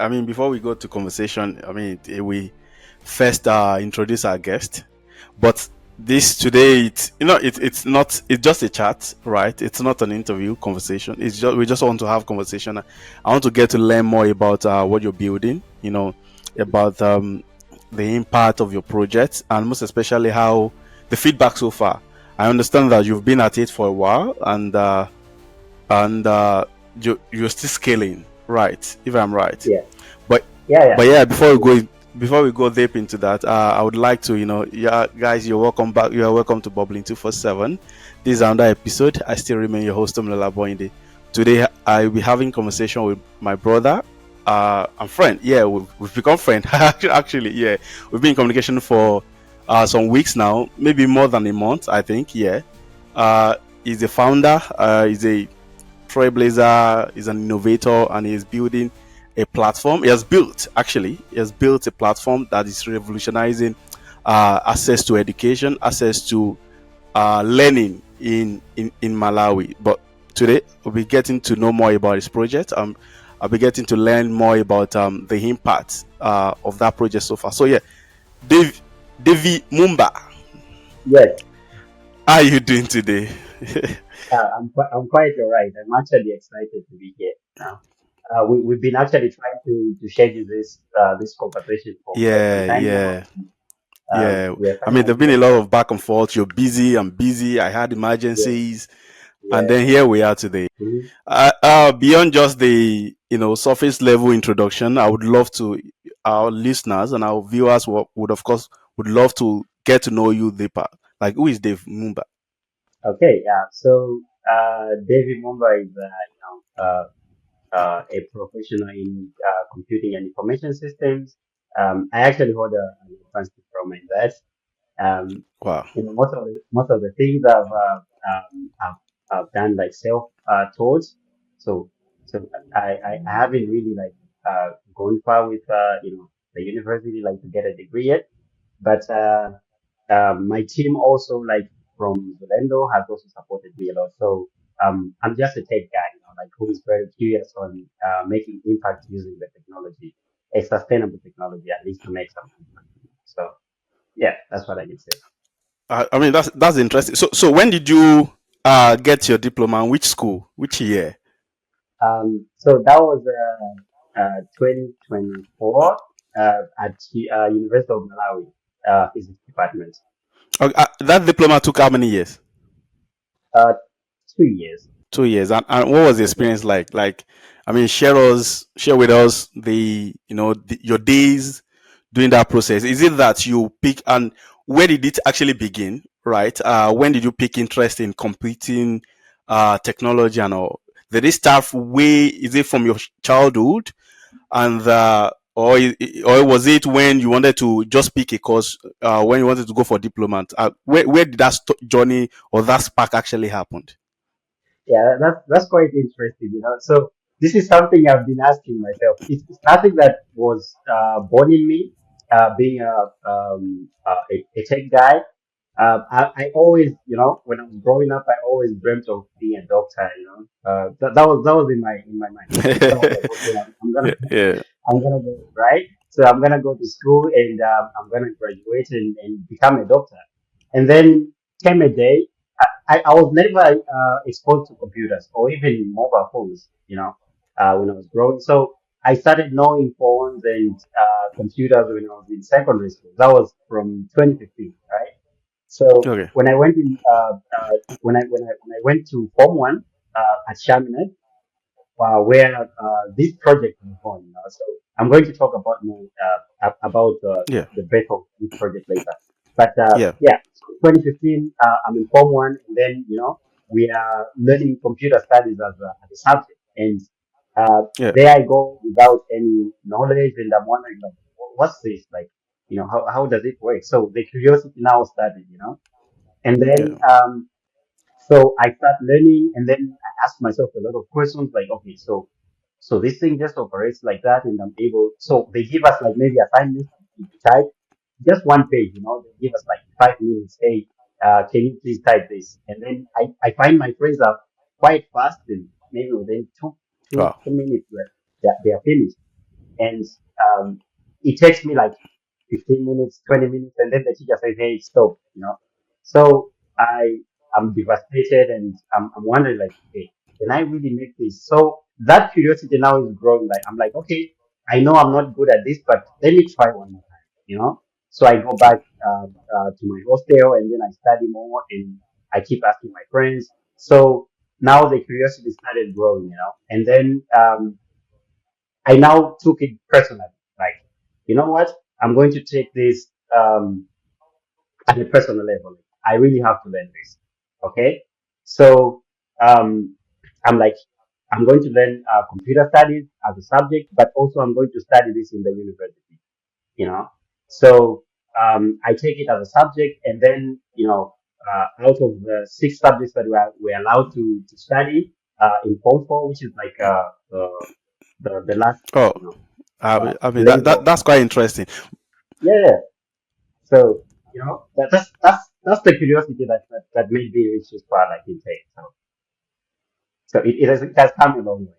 I mean, before we go to conversation, I mean, we first introduce our guest. But this today, it's not. It's just a chat, right? It's not an interview conversation. It's just we just want to have conversation. I want to get to learn more about what you're building. About the impact of your project, and most especially how the feedback so far. I understand that you've been at it for a while, and you're still scaling, right? If I'm right. Yeah. But Yeah. but yeah, before we go deep into that, I would like to, yeah, guys, you're welcome back. You are welcome to Bulbling247. This is another episode. I still remain your host, Boinde. Today, I'll be having conversation with my brother and friend. Yeah, we've become friends. Actually, yeah, we've been in communication for some weeks now, maybe more than a month, I think. Yeah, he's a founder. He's a trailblazer, is an innovator, and he's building a platform. He has built a platform that is revolutionizing access to education, access to learning in Malawi. But today we'll be getting to know more about his project. I'll be getting to learn more about the impact of that project so far. So yeah, Davie Mumba, Yes. how are you doing today? I'm quite all right. I'm actually excited to be here now. We've been actually trying to schedule this conversation for quite some Yeah, time now. yeah. Yeah, We're I mean, finally there've been a getting lot there. of back and forth. You're busy, I'm busy. I had Yeah. emergencies, and Yeah. then here we are today. Mhm. Beyond just the surface level introduction, I would love to our listeners and our viewers would of course would love to get to know you deeper. Like, who is Dave Mumba? Okay. Davie Mumba is a professional in computing and information systems. I actually hold an advanced diploma in that. Um, Wow. most of the things I've done like self taught. So I haven't really like gone far with the university like to get a degree yet. But my team also like from Zulendo has also supported me a lot. So I'm just a tech guy, like who is very curious on making impact using the technology, a sustainable technology at least to make some impact. So yeah, that's what I can say. I mean, that's interesting. So when did you get your diploma? And which school? Which year? So that was 2024 at University of Malawi, physics department. Okay, that diploma took how many years? Uh, 2 years. 2 years. And what was the Yeah. experience like? Like, I mean, share with us your days during that process. Is it that you pick, and where did it actually begin? Right? When did you pick interest in completing technology and all? Did it start way? Is it from your childhood, and or was it when you wanted to just pick a course when you wanted to go for diploma? Where did that journey or that spark actually happened? Yeah, that's quite interesting. So this is something I've been asking myself. It's nothing that was born in me, being a tech guy. I always, when I was growing up, I always dreamt of being a doctor. That was in my mind. So I was like, okay, I'm gonna Yeah. I'm gonna go right. So I'm gonna go to school and I'm gonna graduate and become a doctor. And then came a day. I was never exposed to computers or even mobile phones, when I was growing. So I started knowing phones and computers when I was in secondary school. That was from 2015, right? So Okay. when I went in, when I went to Form One at Chaminade, where this project was born. So I'm going to talk about more about Yeah. the birth of this project later. But Yeah. yeah, so 2015, I'm in Form One, and then we are learning computer studies as a subject, and Yeah. there I go without any knowledge, and I'm wondering like, what's this like? How does it work? So the curiosity now started. And then Yeah. so I start learning, and then I ask myself a lot of questions like, okay, so this thing just operates like that, and I'm able. So they give us like maybe assignments to type, just one page. They give us like 5 minutes. Hey, can you please type this? And then I find my friends are quite fast, and maybe within two Wow. 2 minutes they are finished. and it takes me like 15 minutes, 20 minutes, and then the teacher says, "Hey, stop," So I'm devastated, and I'm wondering like, okay, can I really make this? So that curiosity now is growing. Like I'm like, okay, I know I'm not good at this, but let me try one more time. So I go back to my hostel, and then I study more, and I keep asking my friends. So now the curiosity started growing. And then I now took it personally. Like, you know what? I'm going to take this at a personal level. I really have to learn this. Okay. So um, I'm like, I'm going to learn computer studies as a subject, but also I'm going to study this in the university. You know. So I take it as a subject, and then out of the six subjects that we're allowed to study in Form 4, which is like the last Oh, I mean level. that's quite interesting. Yeah. So that's the curiosity that made me reach this far, like in tech. So it has come a long way.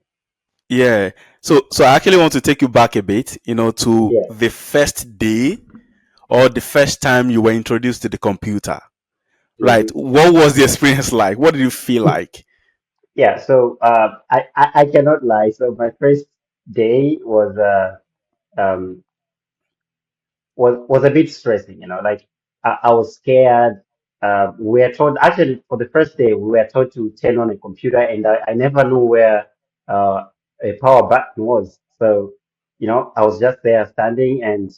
Yeah. So I actually want to take you back a bit, to Yeah. the first day or the first time you were introduced to the computer. Right. hmm What was the experience like? What did you feel like? Yeah. So I cannot lie. So my first day um was a bit stressing. Like I was scared. We were told actually for the first day we were told to turn on a computer, and I never knew where uh, a power button was. So I was just there standing, and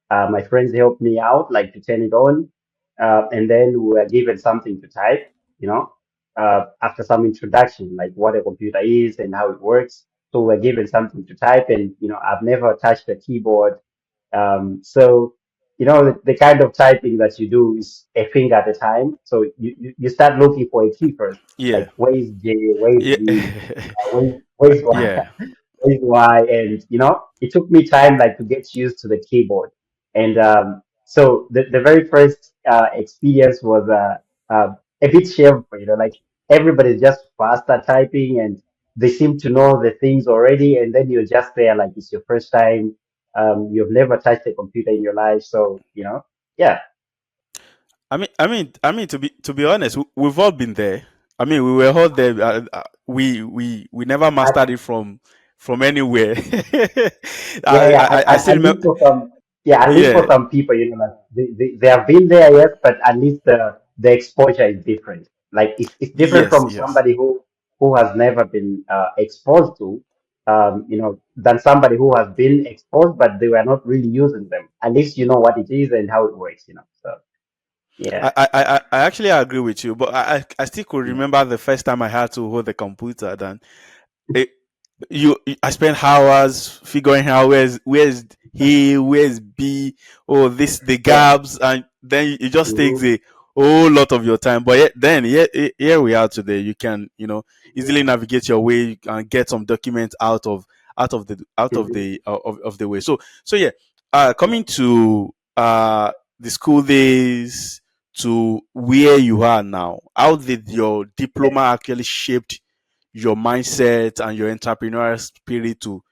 my friends helped me out like to turn it on, and then we were given something to type. After some introduction, like what a computer is and how it works. So we're given something to type, and I've never touched a keyboard. So the kind of typing that you do is a finger at a time. So you start looking for a key first, Yeah. like where is J, where is Yeah. B, where is Y, Yeah. where is Y, and it took me time like to get used to the keyboard. And so the very first experience was a bit shameful. Like everybody's just faster typing, and they seem to know the things already, and then you're just there like it's your first time. You've never touched a computer in your life, so yeah, I mean, to be honest, we've all been there. I mean, we were all there. We never mastered at, it from anywhere. yeah, yeah. I still At least remember. for some, yeah, at least for Yeah. some people, like they have been there, yes, but at least the exposure is different. Like it's different Yes. from Yes. somebody who has never been exposed to, than somebody who has been exposed, but they were not really using them. At least you know what it is and how it works. So yeah, I actually agree with you, but I still could yeah, remember the first time I had to hold the computer. Then it, I spent hours figuring out where's A, where's B, oh this the yeah. gaps, and then it just takes hmm a whole lot of your time. But then here we are today. You can easily navigate your way and get some documents hmm of the way. So yeah, yeah. coming to the school days to where you are now, how did your Yeah. diploma actually shaped your mindset and your entrepreneurial spirit to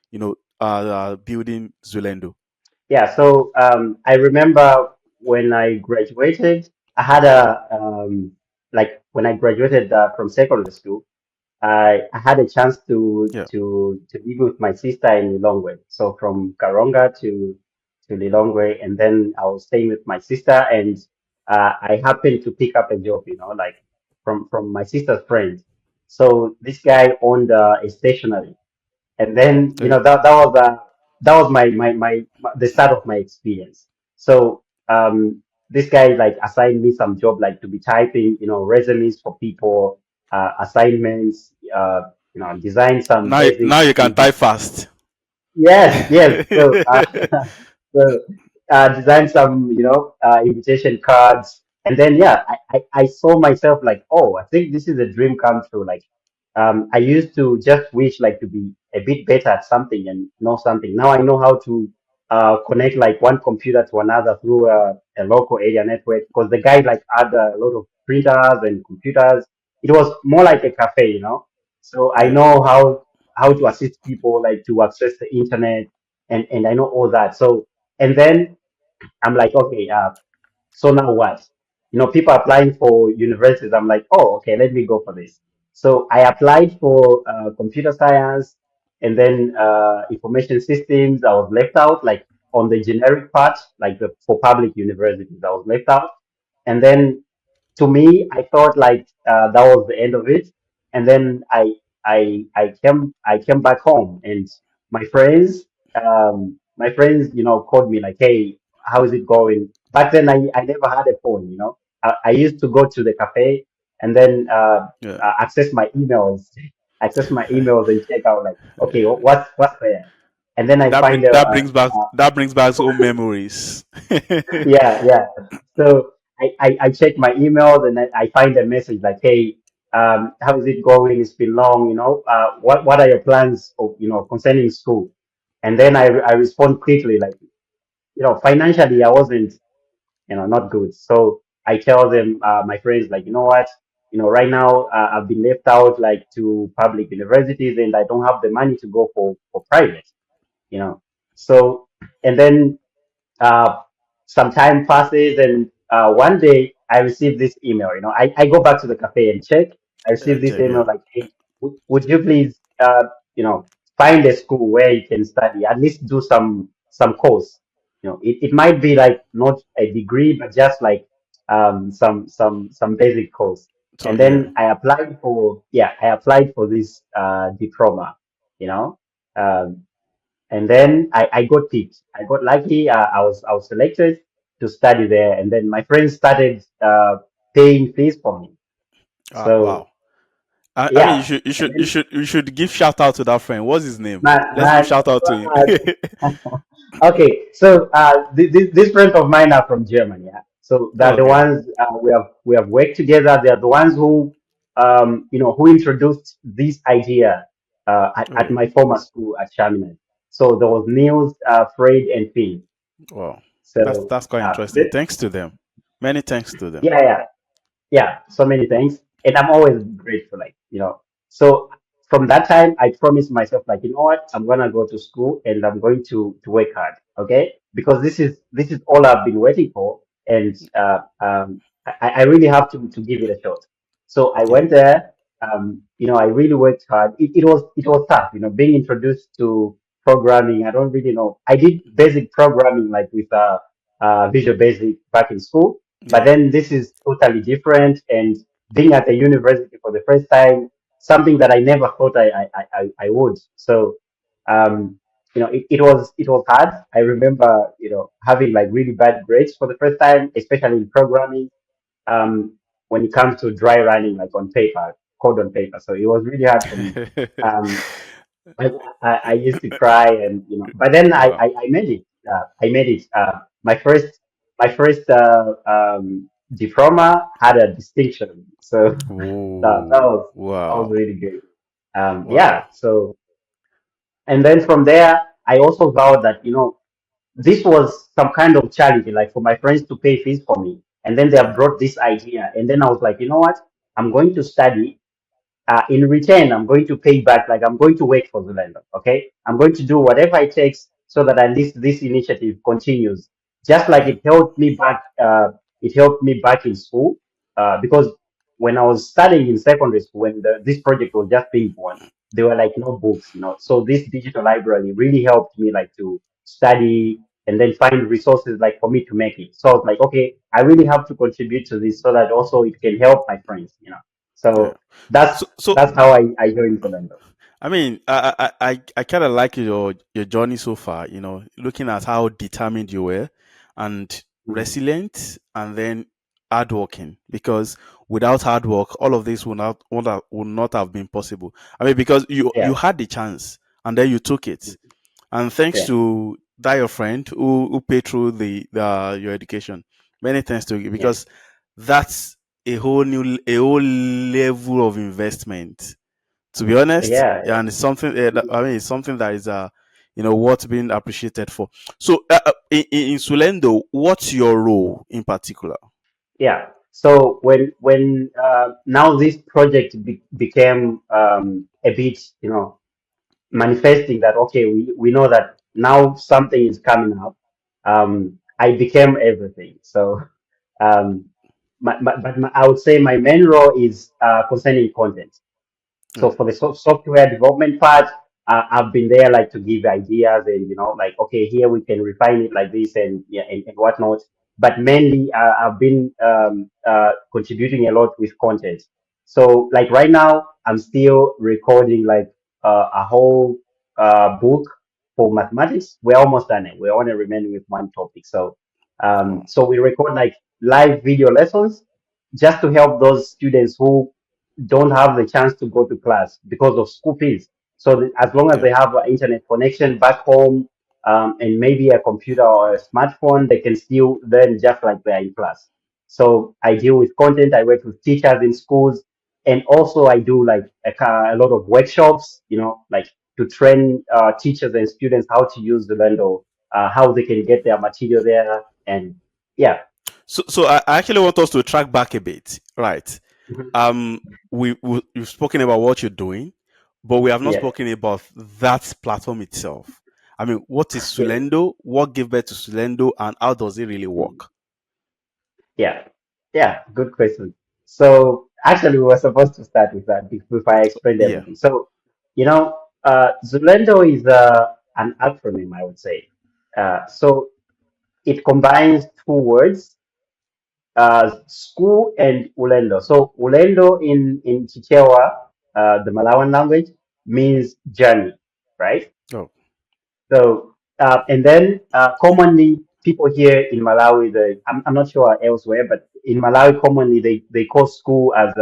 building Zulendo? Yeah, so I remember when I graduated, I had a like when I graduated from secondary school, I had a chance Yeah. to live with my sister in Lilongwe. So from Karonga to Lilongwe, and then I was staying with my sister, and I happened to pick up a job, like from my sister's friend. So this guy owned a stationery, and then Okay. that was my the start of my experience. So this guy like assigned me some job like to be typing resumes for people, assignments, design some basic Now you can type fast. Yes, yes. So, so design some, invitation cards, and then yeah, I saw myself like, oh, I think this is a dream come true. Like, I used to just wish like to be a bit better at something and know something. Now I know how to connect like one computer to another through a local area network because the guy like had a lot of printers and computers. It was more like a cafe. So I Yeah. know how to assist people like to access the internet, and I know all that. So and then I'm like, okay, so now what? People applying for universities. I'm like, oh, okay, let me go for this. So I applied for computer science and then information systems. I was left out, like on the generic part, like for public universities, I was left out. And then to me, I thought like that was the end of it. And then I came back home, and my friends called me like, hey, how is it going? Back then, I never had a phone. I used to go to the cafe and then Yeah. access my emails and check out like, okay, what's there, and then I find That brings back old memories. yeah, yeah. So I check my emails and I find a message like, hey, how is it going? It's been long, what are your plans of, concerning school? And then I respond quickly, like, financially I wasn't, not good. So I tell them, my friends, like, you know what, right now I've been left out like to public universities and I don't have the money to go for private, you know. So, and then uh, some time passes, and one day I receive this email. I go back to the cafe and check. I receive this Check, yeah. email like, hey, would you please, you know, find a school where you can study, at least do some course. It might be like not a degree, but just like some basic course. So And yeah. then I applied for this diploma. You know. Um, and then I got picked. I got lucky. I was selected to study there, and then my friends started paying fees for me. So Wow. I mean, yeah, and then you should give shout out to that friend. What's his name? Let's give man, shout out to him. okay, so these friends of mine are from Germany. Yeah? So they're the Okay. ones we have worked together. They are the ones who introduced this idea at Oh, my former school at Chaminade. So there was Niels, Fred, and Finn. wow. So That's quite interesting. th- Thanks to them. Many thanks to them. yeah, yeah. Yeah, so many things. And I'm always grateful, like. So from that time, I promised myself, like, you know what, I'm gonna go to school and I'm going to work hard, okay? Because this is all I've been waiting for, and I really have to give it a shot. So I Yeah. went there. I really worked hard. It was tough, being introduced to programming. I don't really know. I did basic programming like with Visual Basic back in school, but Yeah. then this is totally different. And being at a university for the first time, something that I never thought I would. So, it was hard. I remember, having like really bad grades for the first time, especially in programming. Um, when it comes to dry running, like on paper, code on paper. So it was really hard for me. Um, I, I used to cry, and but then I, Wow. I, I made it. I made it. My first diploma had a distinction, so that Oh, was wow. really good. Yeah. Wow. So, and then from there, I also vowed that this was some kind of challenge, like for my friends to pay fees for me, and then they have Yeah. brought this idea, and then I was like, you know what? I'm going to study, in return, I'm going to pay back, like I'm going to work for Zulendo. Okay. I'm going to do whatever it takes so that at least this initiative continues. Just like Yeah. it helped me back in school, because when I was studying in secondary school, when this project was just being born, there were like no books. So this digital library really helped me like to study and then find resources like for me to make it. So I was like, okay, I really have to contribute to this so that also it can help my friends. Yeah. So that's So that's how I joined Zulendo. I mean, I kind of like your journey so far. You know, looking at how determined you were, and Mm. resilient, and then hardworking. Because without hard work, all of this would not have been possible. I mean, because you Yeah, had the chance, and then you took it, and thanks yeah, to that your friend who paid through the your education. Many thanks to you, yeah, because that's a whole level of investment, to be honest. yeah, Yeah, and it's something, yeah. I mean, it's something that is worth being appreciated for. So in Sulendo, what's your role in particular? Yeah. So when now this project became a bit, manifesting that, okay, we know that now something is coming up. I became everything. So um, I would say my main role is concerning content. So Oh, for the software development part, I've been there like to give ideas and like okay, here we can refine it like this and yeah and whatnot. But mainly, I've been contributing a lot with content. So like right now, I'm still recording like a whole book for mathematics. We're almost done it. We're only remaining with one topic. So oh, so we record like live video lessons just to help those students who don't have the chance to go to class because of school fees. So as long as yeah. they have an internet connection back home and maybe a computer or a smartphone, they can still learn just like they're in class. So I deal with content. I work with teachers in schools, and also I do like a lot of workshops. Like to train teachers and students how to use Zulendo, how they can get their material there, and yeah. So I actually want us to track back a bit, right? Mhm. Um, we've spoken about what you're doing, but we have not Yeah. spoken about that platform itself. I mean, what is Yeah. Zulendo? What gave birth to Zulendo, and how does it really work? Yeah, yeah, good question. So actually, we were supposed to start with that before I explained Yeah. everything. So, Zulendo is an acronym, I would say. So it combines two words, school and Ulendo. So Ulendo in Chichewa, the Malawan language, means journey, right? Oh, So, and then commonly people here in Malawi, I'm not sure elsewhere, but in Malawi, commonly they call school as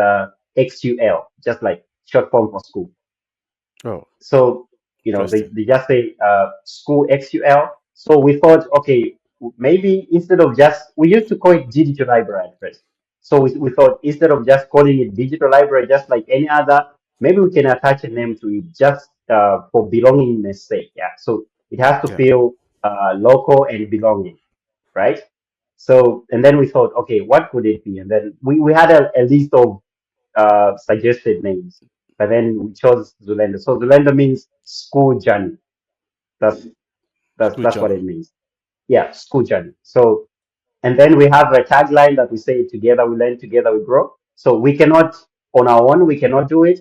XUL, just like short form for school. oh, So, interesting. they just say school XUL. So we thought, okay, maybe instead of just, we used to call it digital library at first. So we thought instead of just calling it digital library, just like any other, maybe we can attach a name to it just for belongingness sake. Yeah. So it has to Yeah. feel local and belonging, right? So, and then we thought, okay, what could it be? And then we had a list of suggested names, but then we chose Zulendo. So Zulendo means school journey. That's Good that's what journey. it means. Yeah, school journey. So and then we have a tagline that we say together we learn, together we grow. So we cannot on our own we cannot do it.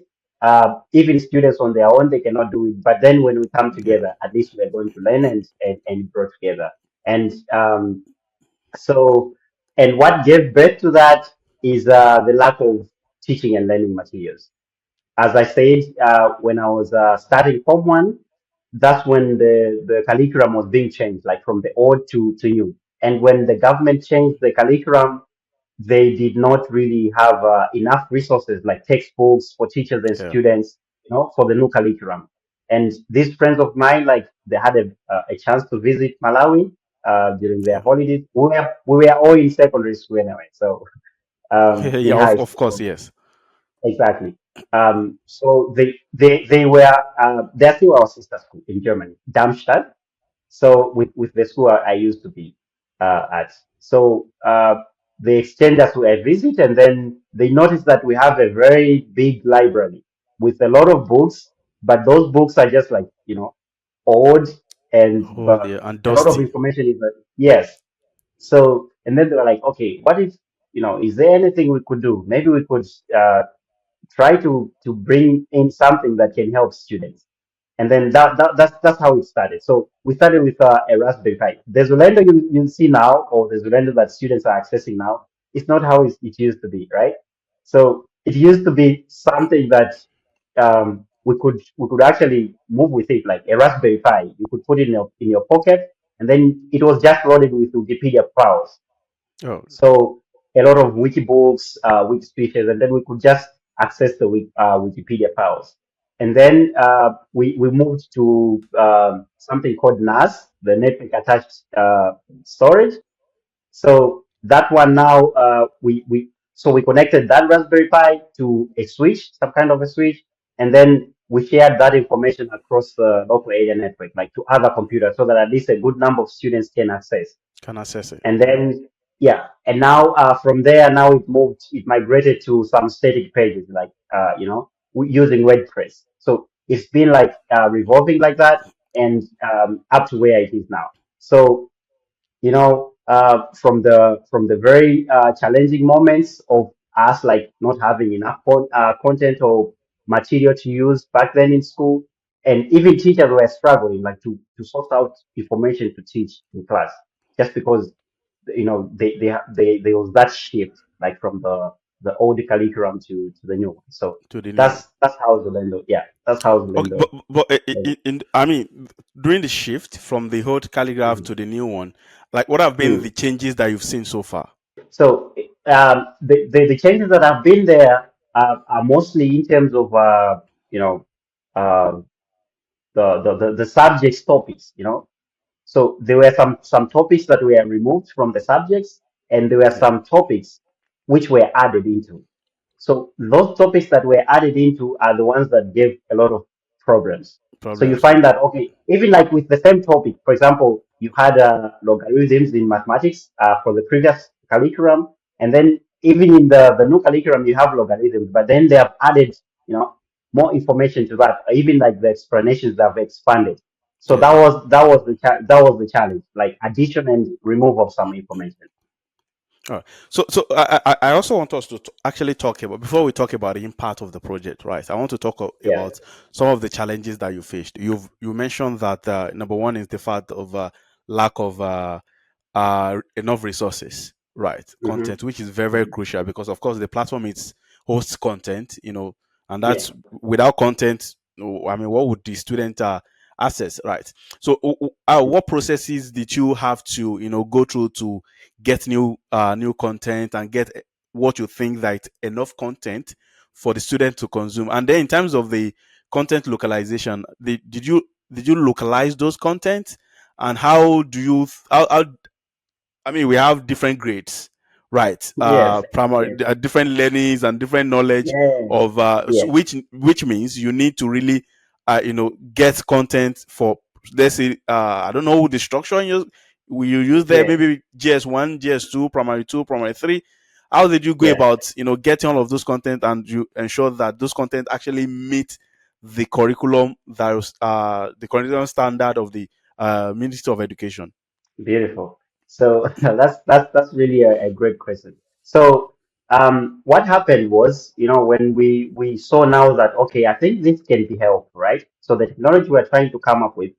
Even students on their own they cannot do it. But then when we come Yeah. together, at least we are going to learn and grow together. And so and what gave birth to that is the lack of teaching and learning materials. As I said, when I was starting Form 1, that's when the curriculum was being changed, like from the old to new. And when the government changed the curriculum, they did not really have enough resources like textbooks for teachers and Yeah. students, for the new curriculum. And these friends of mine, like they had a chance to visit Malawi during their Yeah. holidays. We were all in secondary school anyway, so in Yeah. high Of course. school. Yes. Exactly. So they were they're still our sister school in Germany, Darmstadt. So with the school I used to be at, so they exchanged us to a visit, and then they noticed that we have a very big library with a lot of books, but those books are just like old, and Oh, but yeah. And a lot of Dusty. information is yes. So and then they were like, okay, what if is there anything we could do? Maybe we could try to bring in something that can help students. And then that's how it started. So we started with a Raspberry Pi. The Zulendo you see now, or the Zulendo that students are accessing now, it's not how it used to be, right? So it used to be something that we could actually move with it, like a Raspberry Pi. You could put it in your pocket, and then it was just loaded with Wikipedia files. Oh, So a lot of wiki books, wiki speeches, and then we could just access the Wikipedia files. And then we moved to something called NAS, the network attached storage. So that one now we connected that Raspberry Pi to a switch, some kind of a switch, and then we shared that information across the local area network, like to other computers, so that at least a good number of students can access. can access it. And Yeah. then yeah, and now from there now it migrated to some static pages, like using WordPress. So it's been like revolving like that. and up to where it is now. So from the very challenging moments of us like not having enough content or material to use back then in school, and even teachers were struggling like to source out information to teach in class, just because there was that shift like from the old curriculum to the new one. So To the new one. that's how Zulendo, yeah, that's how Okay, Zulendo. but I mean, during the shift from the old calligraph to the new one, like what have been Mhm. the changes that you've seen so far? So the changes that have been there are mostly in terms of you know uh, the subjects topics. So there were some topics that were removed from the subjects, and there were Yeah, some topics which were added into. So those topics that were added into are the ones that gave a lot of problems. So you problems. find Okay. that, okay, even like with the same topic, for example, you had logarithms in mathematics for the previous curriculum, and then even in the new curriculum, you have logarithms, but then they have added, more information to that. Even like the explanations that have expanded. So Yeah. that was the challenge, like addition and remove of some information. All right. So I also want us to actually talk about, before we talk about the impact of the project, right? I want to talk Yeah. about some of the challenges that you faced. You mentioned that number one is the fact of lack of enough resources, right? Hmm. Content, which is very, very crucial because, of course, the platform is hosts content, and Yeah. that's without content. I mean, what would the student access, right? So, what processes did you have to, go through to get new content and get what you think that enough content for the student to consume? And then, in terms of the content localization, did you localize those content? And how do you how I mean, we have different grades, right? Yes. Primary, Yes. different learnings and different knowledge Yeah. of Yeah. which means you need to really, get content for. Let's say, I don't know the structure you use there. Yeah. Maybe GS1, GS2, primary two, primary three. How did you go Yeah. about, getting all of those content and you ensure that those content actually meet the curriculum standard of the Ministry of Education? Beautiful. So that's really a great question. So what happened was, when we saw now that, okay, I think this can be helped, right? So the technology we're trying to come up with,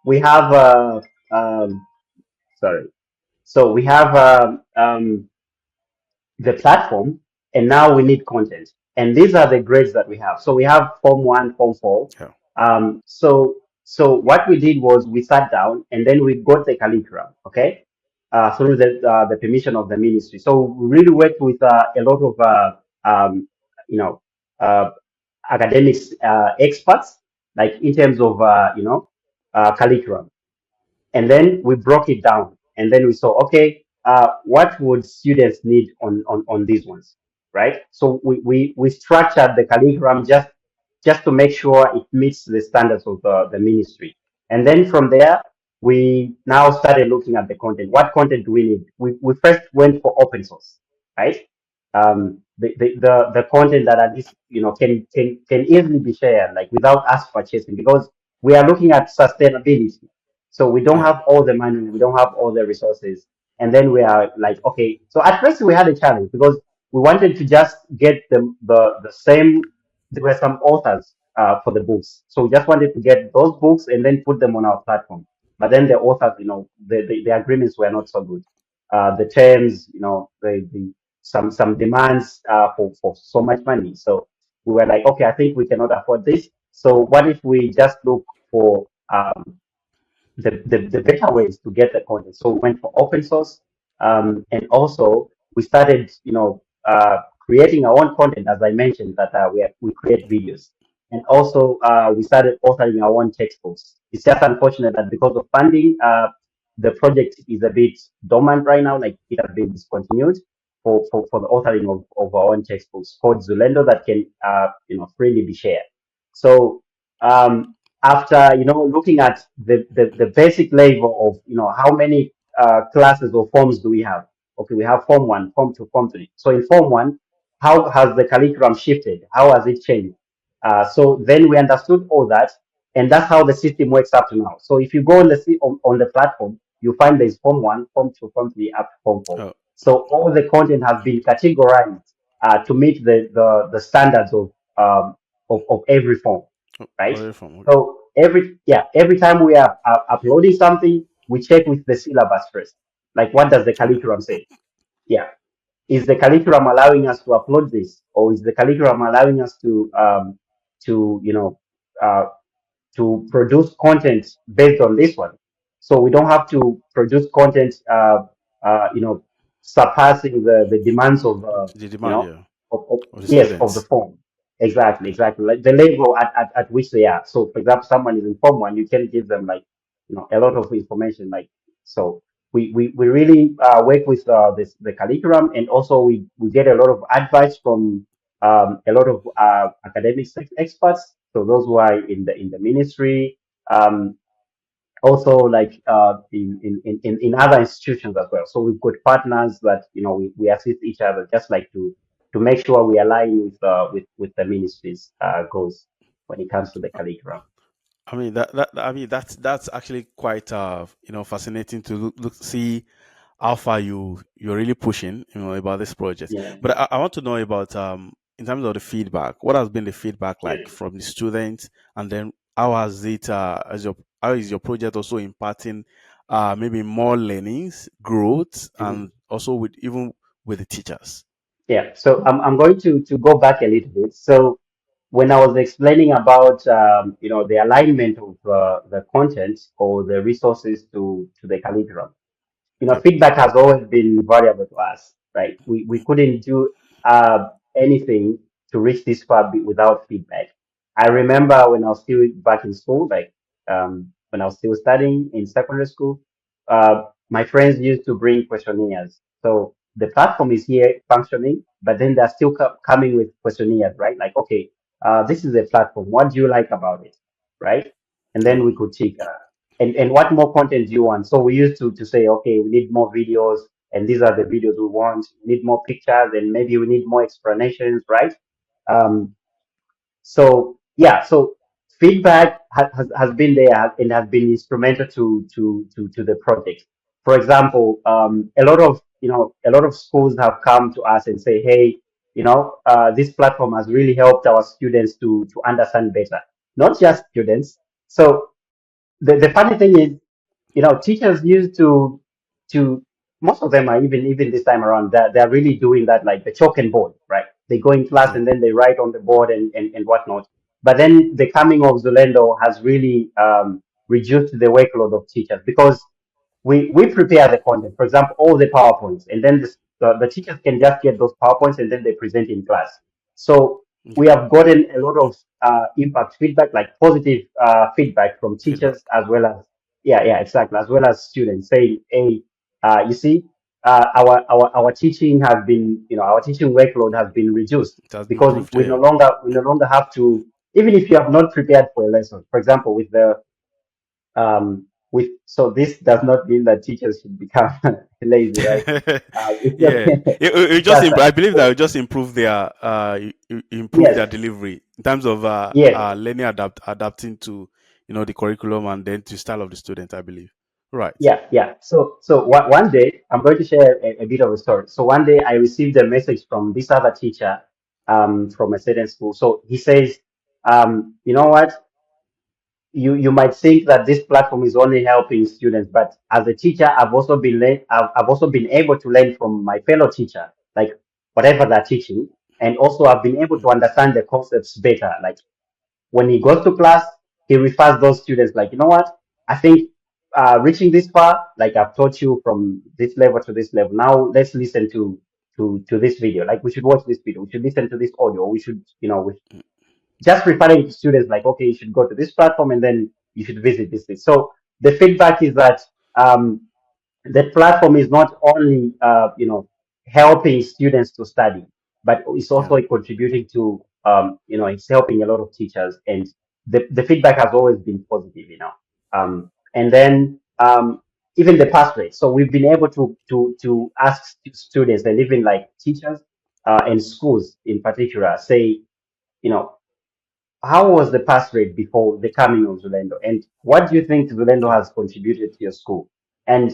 we have um sorry. So we have the platform, and now we need content. And these are the grades that we have. So we have Form 1, Form 4. Yeah. So what we did was we sat down and then we got the curriculum, okay, through the permission of the ministry. So we really worked with a lot of you know uh, academics experts, like in terms of curriculum, and then we broke it down, and then we saw, okay, what would students need on these ones, right? So we structured the curriculum just to make sure it meets the standards of the ministry. And then from there, we now started looking at the content. What content do we need? We first went for open source, right? The content that at least, can easily be shared, like without us purchasing, because we are looking at sustainability. So we don't Yeah. have all the money, we don't have all the resources. And then we are like, okay. So at first we had a challenge because we wanted to just get the same. There were some authors for the books. So we just wanted to get those books and then put them on our platform. But then the authors, the agreements were not so good. The terms, some demands for so much money. So we were like, okay, I think we cannot afford this. So what if we just look for the better ways to get the content? So we went for open source, and also we started, creating our own content, as I mentioned, that we create videos, and also we started authoring our own textbooks. It's just unfortunate that because of funding, the project is a bit dormant right now, like it has been discontinued for the authoring of our own textbooks called Zulendo that can freely be shared. So after looking at the basic level of how many classes or forms do we have. Okay, we have form 1, form 2, form 3. So in form 1, how has the curriculum shifted? How has it changed? So then we understood all that, And that's how the system works up to now. So if you go on on the platform, you find there's form one, form two, form three, up to form four. Oh, So all the content has been categorized to meet the standards of every form, right? away from okay. So every time we are uploading something, we check with the syllabus first. Like, what does the Okay. curriculum say? Yeah, is the curriculum allowing us to upload this, or is the curriculum allowing us to uh, to produce content based on this one? So we don't have to produce content surpassing the demands of The you demand, know yeah, of of the yes, of the students. form. Exactly, Okay. exactly, like the level at which they are. So for example, someone is in form one, you can give them like a lot of information, like. So we really work with this the curriculum, and also we get a lot of advice from a lot of academic experts. So those who are in the ministry, um, also like in other institutions as well. So we've got partners that we assist each other, just like to make sure we align with the ministry's goals when it comes to the curriculum. I mean I mean that's actually quite fascinating to see how far you're really pushing about this project. Yeah, But I want to know about in terms of the feedback. What has been the feedback yeah. like from the students, and then how has it as your how is your project also imparting maybe more learnings, growth, Mhm. and also with even with the teachers. Yeah, so I'm going to go back a little bit. So when I was explaining about the alignment of the content or the resources to the curriculum, Yep. feedback has always been valuable to us, right? We couldn't do anything to reach this far without feedback. I remember when I was still back in school, like when I was still studying in secondary school, my friends used to bring questionnaires. So the platform is here functioning, but then they're still coming with questionnaires, right? Like, okay, this is a platform. What do you like about it, right? And Yeah. then we could check. And what more content do you want? So we used to say, okay, we need more videos, and these are the videos we want. We need more pictures, and maybe we need more explanations, right? Um, so yeah, so feedback has been there and has been instrumental to the project. For example, a lot of schools have come to us and say, hey, this platform has really helped our students to understand better, not just students. So the funny thing is, teachers used to most of them are even this time around that they're really doing that, like the chalk and board, right? They go in class Yeah. and then they write on the board and whatnot. But then the coming of Zulendo has really reduced the workload of teachers, because we prepare the content, for example, all the PowerPoints, and then the teachers can just get those PowerPoints and then they present in class. So we Okay. have gotten a lot of impact feedback, like positive feedback from Feedback. teachers, as well as, yeah, exactly, as well as students saying, hey, you see, our teaching has been, our teaching workload has been reduced, It has been because improved. Yeah. we no longer have to, even if you have not prepared for a lesson, for example, with so this does not mean that teachers should become lazy, right? It's Yeah. It it's just just that, I believe that it just improve their improve their yes, delivery in terms of yes, learning adapting to the curriculum and then to style of the student, I believe. Right. yeah. So one day I'm going to share a bit of a story. So one day I received a message from this other teacher from a certain school. So he says, you know what? You might think that this platform is only helping students, but as a teacher, I've also been able to learn from my fellow teacher, like whatever they're teaching, and also I've been able to Mhm. understand the concepts better. Like when he goes to class, he refers those students, like, you know what? I think reaching this far, like I've taught you from this level to this level. Now let's listen to this video. Like, we should watch this video. We should listen to this audio. We should, just referring to students, like, okay, you should go to this platform and then you should visit this thing. So the feedback is that um, the platform is not only helping students to study, but it's Yeah. also contributing to it's helping a lot of teachers, and the feedback has always been positive, and then even the pass rate. So we've been able to ask students and even like teachers and schools in particular say, you know how was the pass rate before the coming of Zulendo? And what do you think Zulendo Oh, has contributed to your school? And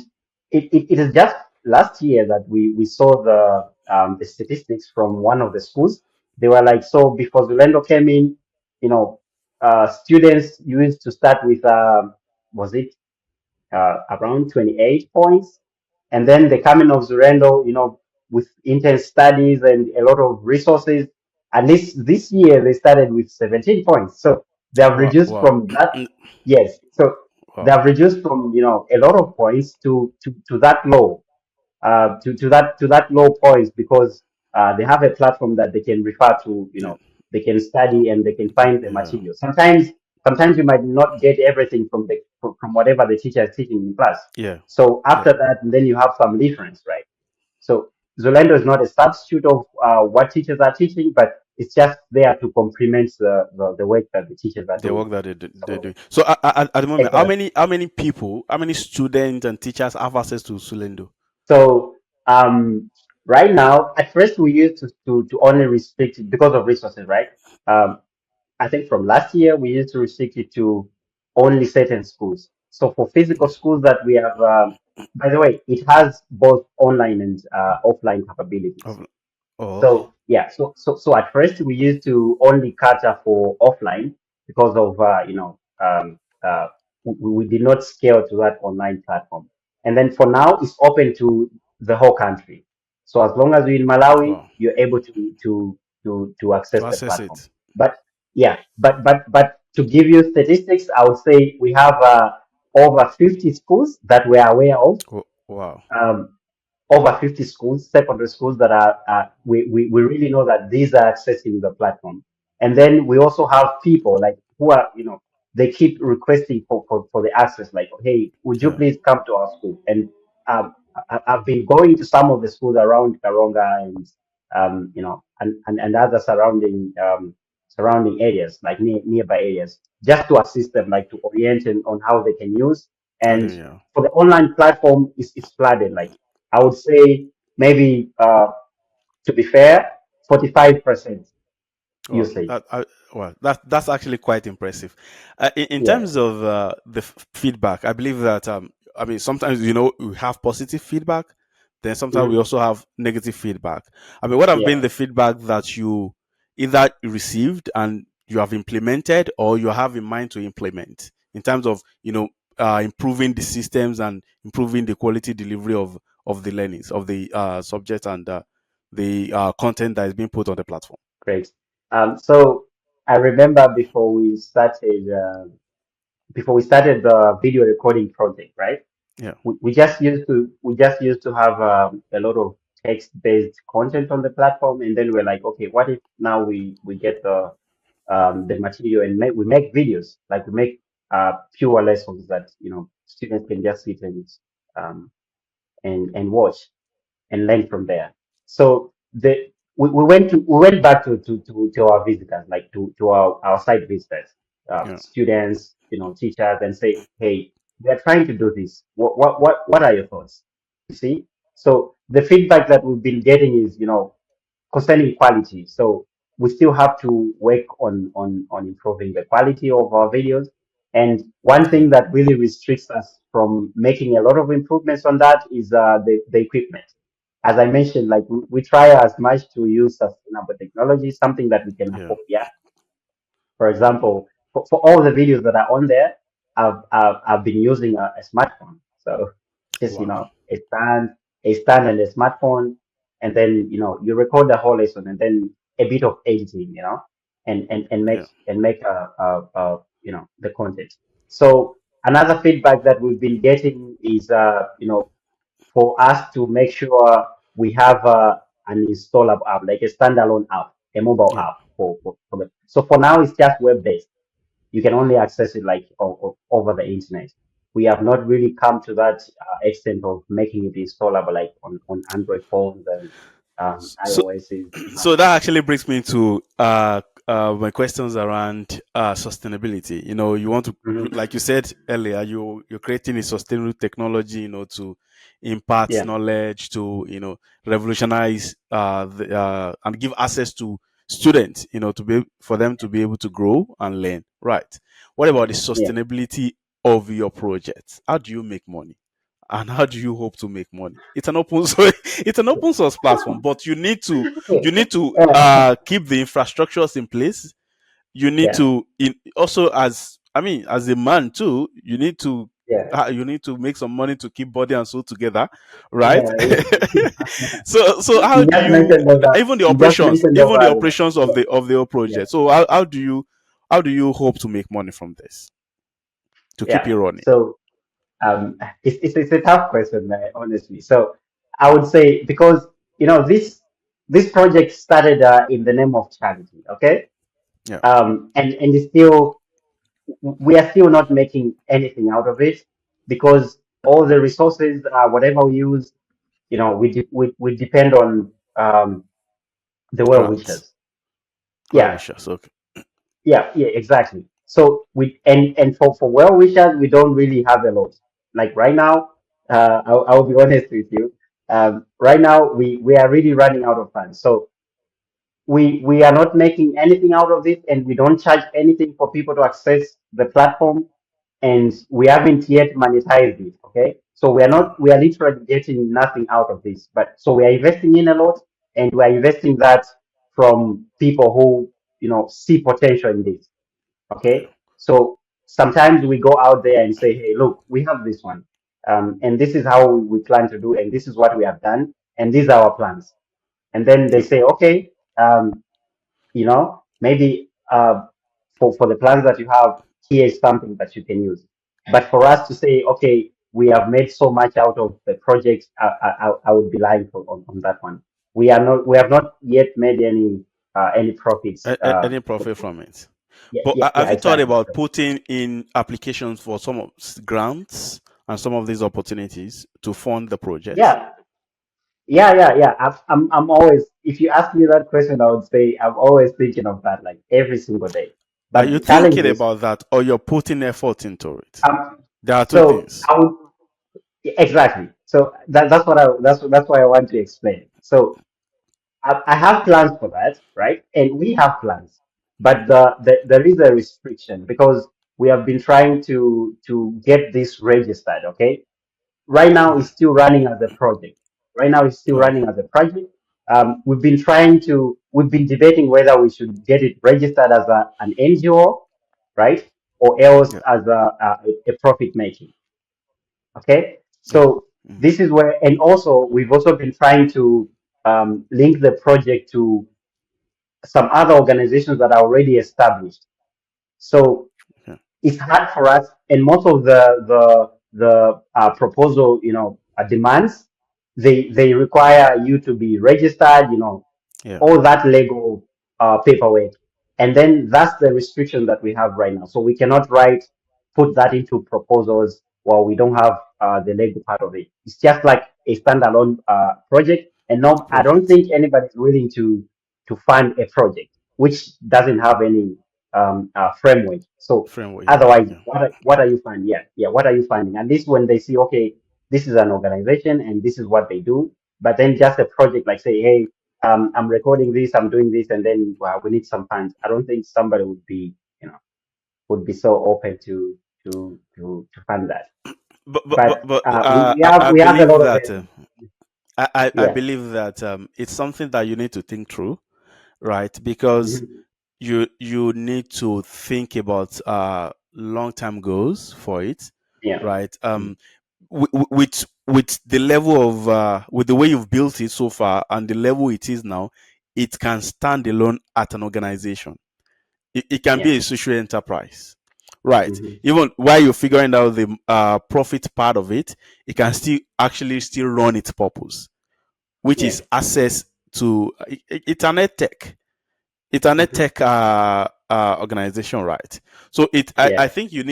it is just last year that we saw the statistics from one of the schools. They were like, so before Zulendo came in, you know, students used to start with, was it around 28 points. And then the coming of Zulendo, with intense studies and a lot of resources, at least this year they started with 17 points. So they have wow, reduced wow, from that. Yes. So they wow. have reduced from, a lot of points to that low, to that low points because they have a platform that they can refer to, Yeah, they can study and they can yeah, find the yeah, material. Sometimes you might not get everything from whatever the teacher is teaching in class. yeah, So yeah. after that, then you have some difference, right? So Zolendo is not a substitute of what teachers are teaching, but it's just there to complement the work that the teachers are The doing. work that they So do. So at the moment, exactly. how many people, how many students and teachers have access to Sulendo? So right now, at first we used to only restrict it because of resources, right? Um, I think from last year we used to restrict it to only certain schools. So for physical Yeah. schools that we have, by the way, it has both online and offline capabilities. Oh, oh, okay. So yeah, so at first we used to only cater for offline because of we did not scale to that online platform. And then for now it's open to the whole country. So as long as you're in Malawi, Wow. you're able to access To the access platform. it. But yeah, but to give you statistics, I would say we have over 50 schools that we're aware of. Oh, wow. Um, Over 50 schools, secondary schools that we really know that these are accessing the platform. And then we also have people like who are, they keep requesting for the access, like, hey, would you Yeah. please come to our school? And I've been going to some of the schools around Karonga and, and other surrounding areas, like nearby areas, just to assist them, like to orient them on how they can use. I And do, yeah. for the online platform, it's flooded. Like I would say maybe to be fair, 45% Well, usage. that's actually quite impressive. In Yeah. terms of the feedback, I believe that I mean sometimes we have positive feedback, then sometimes we Mhm. also have negative feedback. I mean, what have been Yeah. the feedback that you either received and you have implemented or you have in mind to implement in terms of improving the systems and improving the quality delivery of the learnings of the subject and the content that is being put on the platform. Great. So I remember before we started the video recording project, right? Yeah, We just used to have a lot of text-based content on the platform, and then we're like, okay, what if now we get the material and we make videos, like we make pure lessons that students can just sit um, and watch and learn from there. So we went back to our visitors, like to our site visitors, yeah. students, teachers, and say, hey, we are trying to do this. What are your thoughts? You see? So the feedback that we've been getting is, concerning quality. So we still have to work on improving the quality of our videos. And one Yeah. thing that really restricts us from making a lot of improvements on that is the equipment. As I mentioned, like we try as much to use sustainable technology, something that we can Yeah. afford. Yeah. For example, for all the videos that are on there, I've been using a smartphone. So just, Wow. a stand and a smartphone, and then, you record the whole lesson and then a bit of editing, and make Yeah. the content. So another feedback that we've been getting is, for us to make sure we have an installable app, like a standalone app, a mobile Yeah. app for the. So for now, it's just web based. You can only access it like over the internet. We have not really come to that extent of making it installable like on Android phones and So iOSs and so Macs. that actually brings me to my questions around sustainability. You want to, Mhm. like you said earlier, you're creating a sustainable technology, to impart Yeah. knowledge, to revolutionize and give access to students, to be for them to be able to grow and learn. Right. What about the Yeah. sustainability of your project? How do you make money? And how do you hope to make money? It's an open source, it's an open source platform, but you need to keep the infrastructures in place. You need Yeah. to also, as I mean, as a man too, Yeah. you need to make some money to keep body and soul together, right? Yeah. Yeah. So how You do just you, mentioned over. even the You just operations, mentioned even the over. operations of Yeah. the whole Yeah. project? So how do you hope to make money from this to keep Yeah. it running? So it's a tough question, honestly. So I would say because this project started in the name of charity, okay? Yeah. And it's still we are still not making anything out of it because all the resources, whatever we use, we depend on the well Grants. wishers. Well Yeah, wishes. Okay. yeah, exactly. So and for well wishers, we don't really have a lot. Like right now, I'll be honest with you. Right now, we are really running out of funds. So we are not making anything out of this, and we don't charge anything for people to access the platform, and we haven't yet monetized it. Okay, so Yeah. we are literally getting nothing out of this. But so we are investing in a lot, and we are investing that from people who see potential in this. Yeah. Okay, so sometimes we go out there and say, hey, look, we have this one, and this is how we plan to do, and this is what we have done, and these are our plans. And then they Yeah. say, okay, maybe for the plans that you have, here is something that you can use. But for us to say, okay, we have made so much out of the project, I would be lying on that one. We have not yet made any profits. Any profit from it? Yeah, But yeah, have yeah, you thought exactly. about So, putting in applications for some of grants and some of these opportunities to fund the project? yeah, yeah. I'm always, if you ask me that question, I would say I'm always thinking of that, like every single day. Are But you the challenge thinking is, about that, or you're putting effort into it? um, There are two so things. I would. Exactly. So that's why I want to explain. So I have plans for that, right? And we have plans, but there is a restriction because we have been trying to get this registered. Okay, right now Mhm. it's still running as a project. Right now it's still Oh, running as a project. We've been debating whether we should get it registered as an NGO, right, or else yeah, as a profit making. Okay, yeah, so mhm, this is where, and also we've also been trying to link the project to some other organizations that are already established. So yeah, it's hard for us, and most of the proposal, demands, they require you to be registered, yeah, all that legal paperwork. And then that's the restriction that we have right now. So we cannot put that into proposals while we don't have the legal part of it. It's just like a standalone project. And no, I don't project think anybody's willing to fund a project which doesn't have any framework. So framework. Yeah, otherwise, yeah, what are you finding? Yeah, yeah. What are you finding? At least when they see, okay, this is an organization and this is what they do. But then just a project like say, hey, I'm recording this, I'm doing this, and then we need some funds. I don't think somebody would be so open to fund that. But we I have a believe lot of that them. I Yeah. believe that it's something that you need to think through, right? Because Mhm. you need to think about long term goals for it, Yeah. right? Mm. With the level of with the way you've built it so far and the level it is now, it can stand alone at an organization. It can Yeah. be a social enterprise, right? Hmm. Even while you're figuring out the profit part of it, it can still run its purpose, which Yeah. is access to it's an edtech. It's an Hmm. edtech organization, right? So Yeah. I think you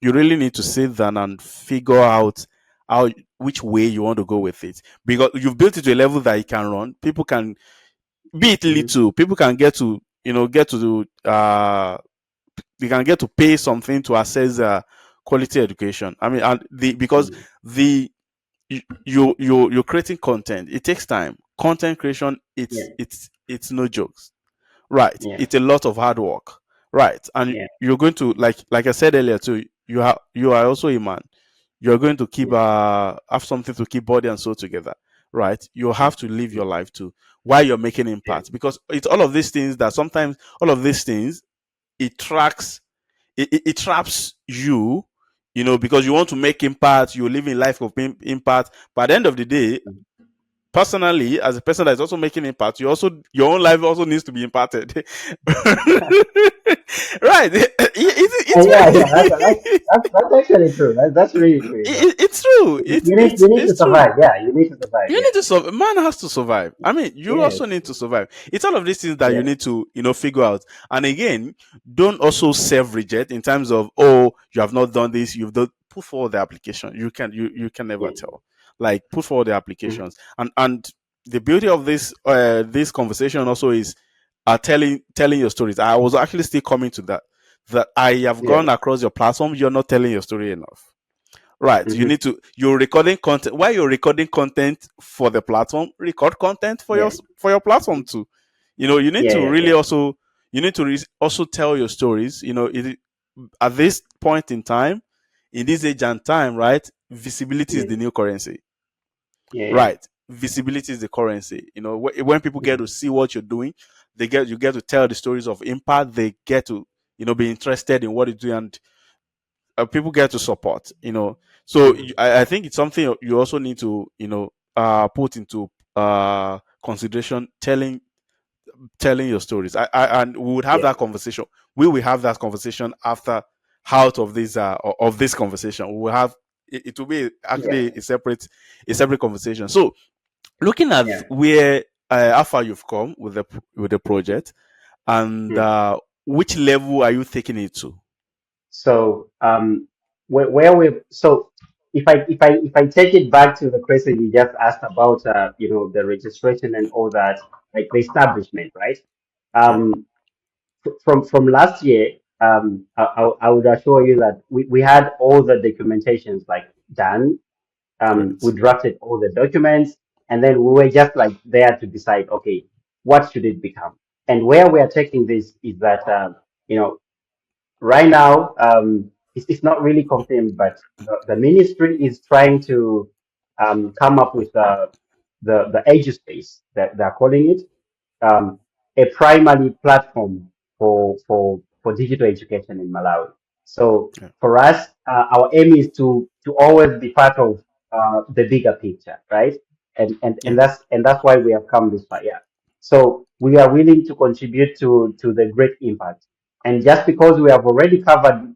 really need to sit down and figure out how which way you want to go with it, because you've built it to a level that it can run. People can be it Hmm. little. People can get to they can get to pay something to access quality education. I mean, and because Hmm. the you're creating content. It takes time. Content creation, Yeah. it's no jokes. right? Yeah. It's a lot of hard work, right? And Yeah. you're going to, like I said earlier too, you are also a man. You're going to keep Yeah. have something to keep body and soul together, right? You Yeah. have to live your life too while you're making Yeah. impact, because it's all of these things that sometimes all of these things, it tracks, it traps you, because you want to make impact, you're living life of impact, but at the end of the day, personally, as a person that is also making impact, your own life also needs to be impacted. Right? And yeah, yeah, Very, that's actually true. That's really true. You know, it's true. you need to It's true. survive. Yeah, you need to survive. You Yeah. need to survive. Man has to survive. I mean, you Yes. also need to survive. It's all of these things that you Yeah. need to, figure out. And again, don't also self-reject in terms of, oh, you have not done this. You've done. Put forward the application. You can never Yeah. tell. Like, put forward the Mhm. applications. And the beauty of this conversation also is telling your stories. I was actually still coming to that. That I have Yeah. gone across your platform. You're not telling your story enough. Right. Hmm. You're recording content. While you're recording content for the platform, record content for Yeah. your platform Mhm. too. You need Yeah. to Yeah. really Yeah. also, also tell your stories. At this point in time, in this age and time, right? Visibility is Yeah. the new currency. Yeah. Yeah. Right. Visibility is the currency. When people get Mhm. to see what you're doing, you get to tell the stories of impact. They get to, be interested in what you do, and people get to support. So Mhm. I think it's something you also need to, put into consideration, telling your stories. And we would have Yeah. that conversation. We will have that conversation after, out of this of this conversation. We will have it will be Yeah. actually a separate conversation. So, looking at Yeah. where how far you've come with the project, and Mhm. which level are you taking it to? So, where we so if I take it back to the question you just asked about, the registration and all that, like the establishment, right? Yeah. Um, from last year, I would assure you that we had all the documentations like done. We Great. drafted all the documents, and then we were just like there to decide, okay, what should it become? And where we are taking this is that, you know, right now, it's not really confirmed, but the ministry is trying to come up with the age space that they're calling it, um, a primary platform for digital education in Malawi. So Yeah. for us, our aim is to always be part of the bigger picture, right? Yeah. And that's why we have come this far. Yeah. So we are willing to contribute to the great impact. And just because we have already covered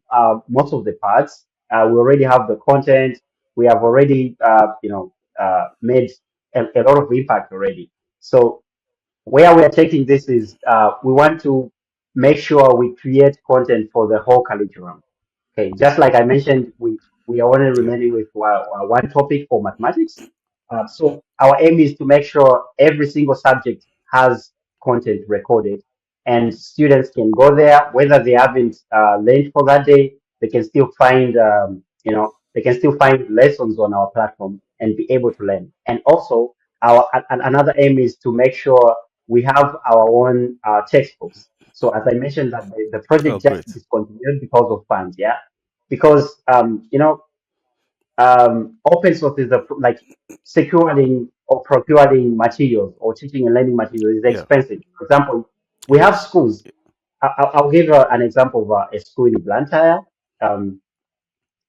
most of the parts, we already have the content, we have already made a lot of impact already. So where we are taking this is we want to make sure we create content for the whole curriculum. Okay, just like I mentioned, we are only Yeah. remaining with one topic for mathematics. So our aim is to make sure every single subject has content recorded, and students can go there whether they haven't learned for that day. They can still find they can still find lessons on our platform and be able to learn. And also, another aim is to make sure we have our own textbooks. So as I mentioned, that the Oh, project just great. discontinued because of funds, yeah, because open source is like securing or procuring materials or teaching and learning materials is Yeah. expensive. For example, we It have is. schools. I'll give an example of a school in Blantyre, um,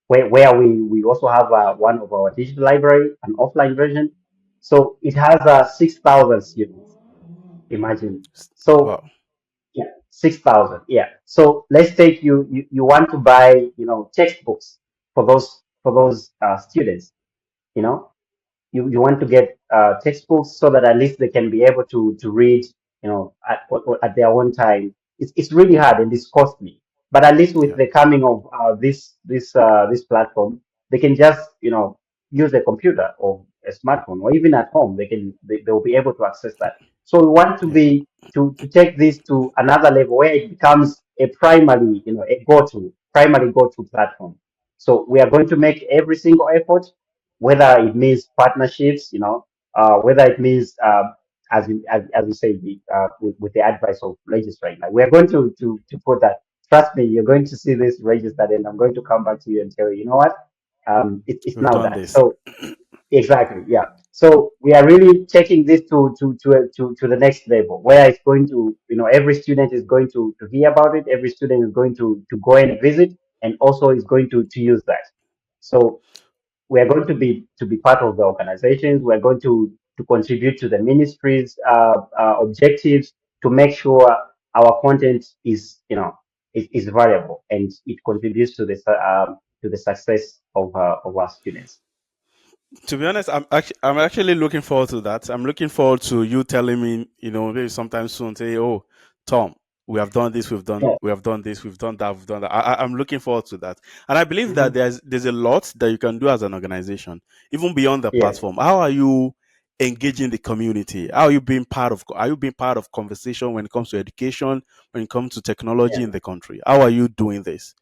where we also have one of our digital library, an offline version. So it has 6,000 students. Imagine. So Wow. yeah, 6,000. Yeah. So let's take you want to buy, textbooks for those students, you know you want to get textbooks so that at least they can be able to read, at their own time. It's really hard and it's costly. But at least with Yeah. the coming of this platform, they can just use a computer or a smartphone or even at home they'll be able to access that. So we want to Yeah. be to take this to another level where it becomes a primary, a primary go-to platform. So we are going to make every single effort, whether it means partnerships, whether it means as you say, with the advice of registering. Like we're going to put that. Trust me, you're going to see this registered, and I'm going to come back to you and tell you, you know what, it's We've now done that. this. So exactly, yeah. So we are really taking this to the next level, where it's going to, every student is going to hear about it. Every student is going to go and visit, and also is going to use that. So we are going to be part of the organizations. We are going to contribute to the ministry's objectives to make sure our content is valuable and it contributes to the success of our students. To be honest, I'm actually looking forward to that. I'm looking forward to you telling me, maybe sometime soon, say, "Oh, Tom, we have done this, Yeah. we have done this, we've done that, we've done that." I'm looking forward to that, and I believe that Mhm. there's a lot that you can do as an organization, even beyond the Yeah. platform. How are you engaging the community? How are you being part of? Are you being part of conversation when it comes to education, when it comes to technology Yeah. in the country? How are you doing this?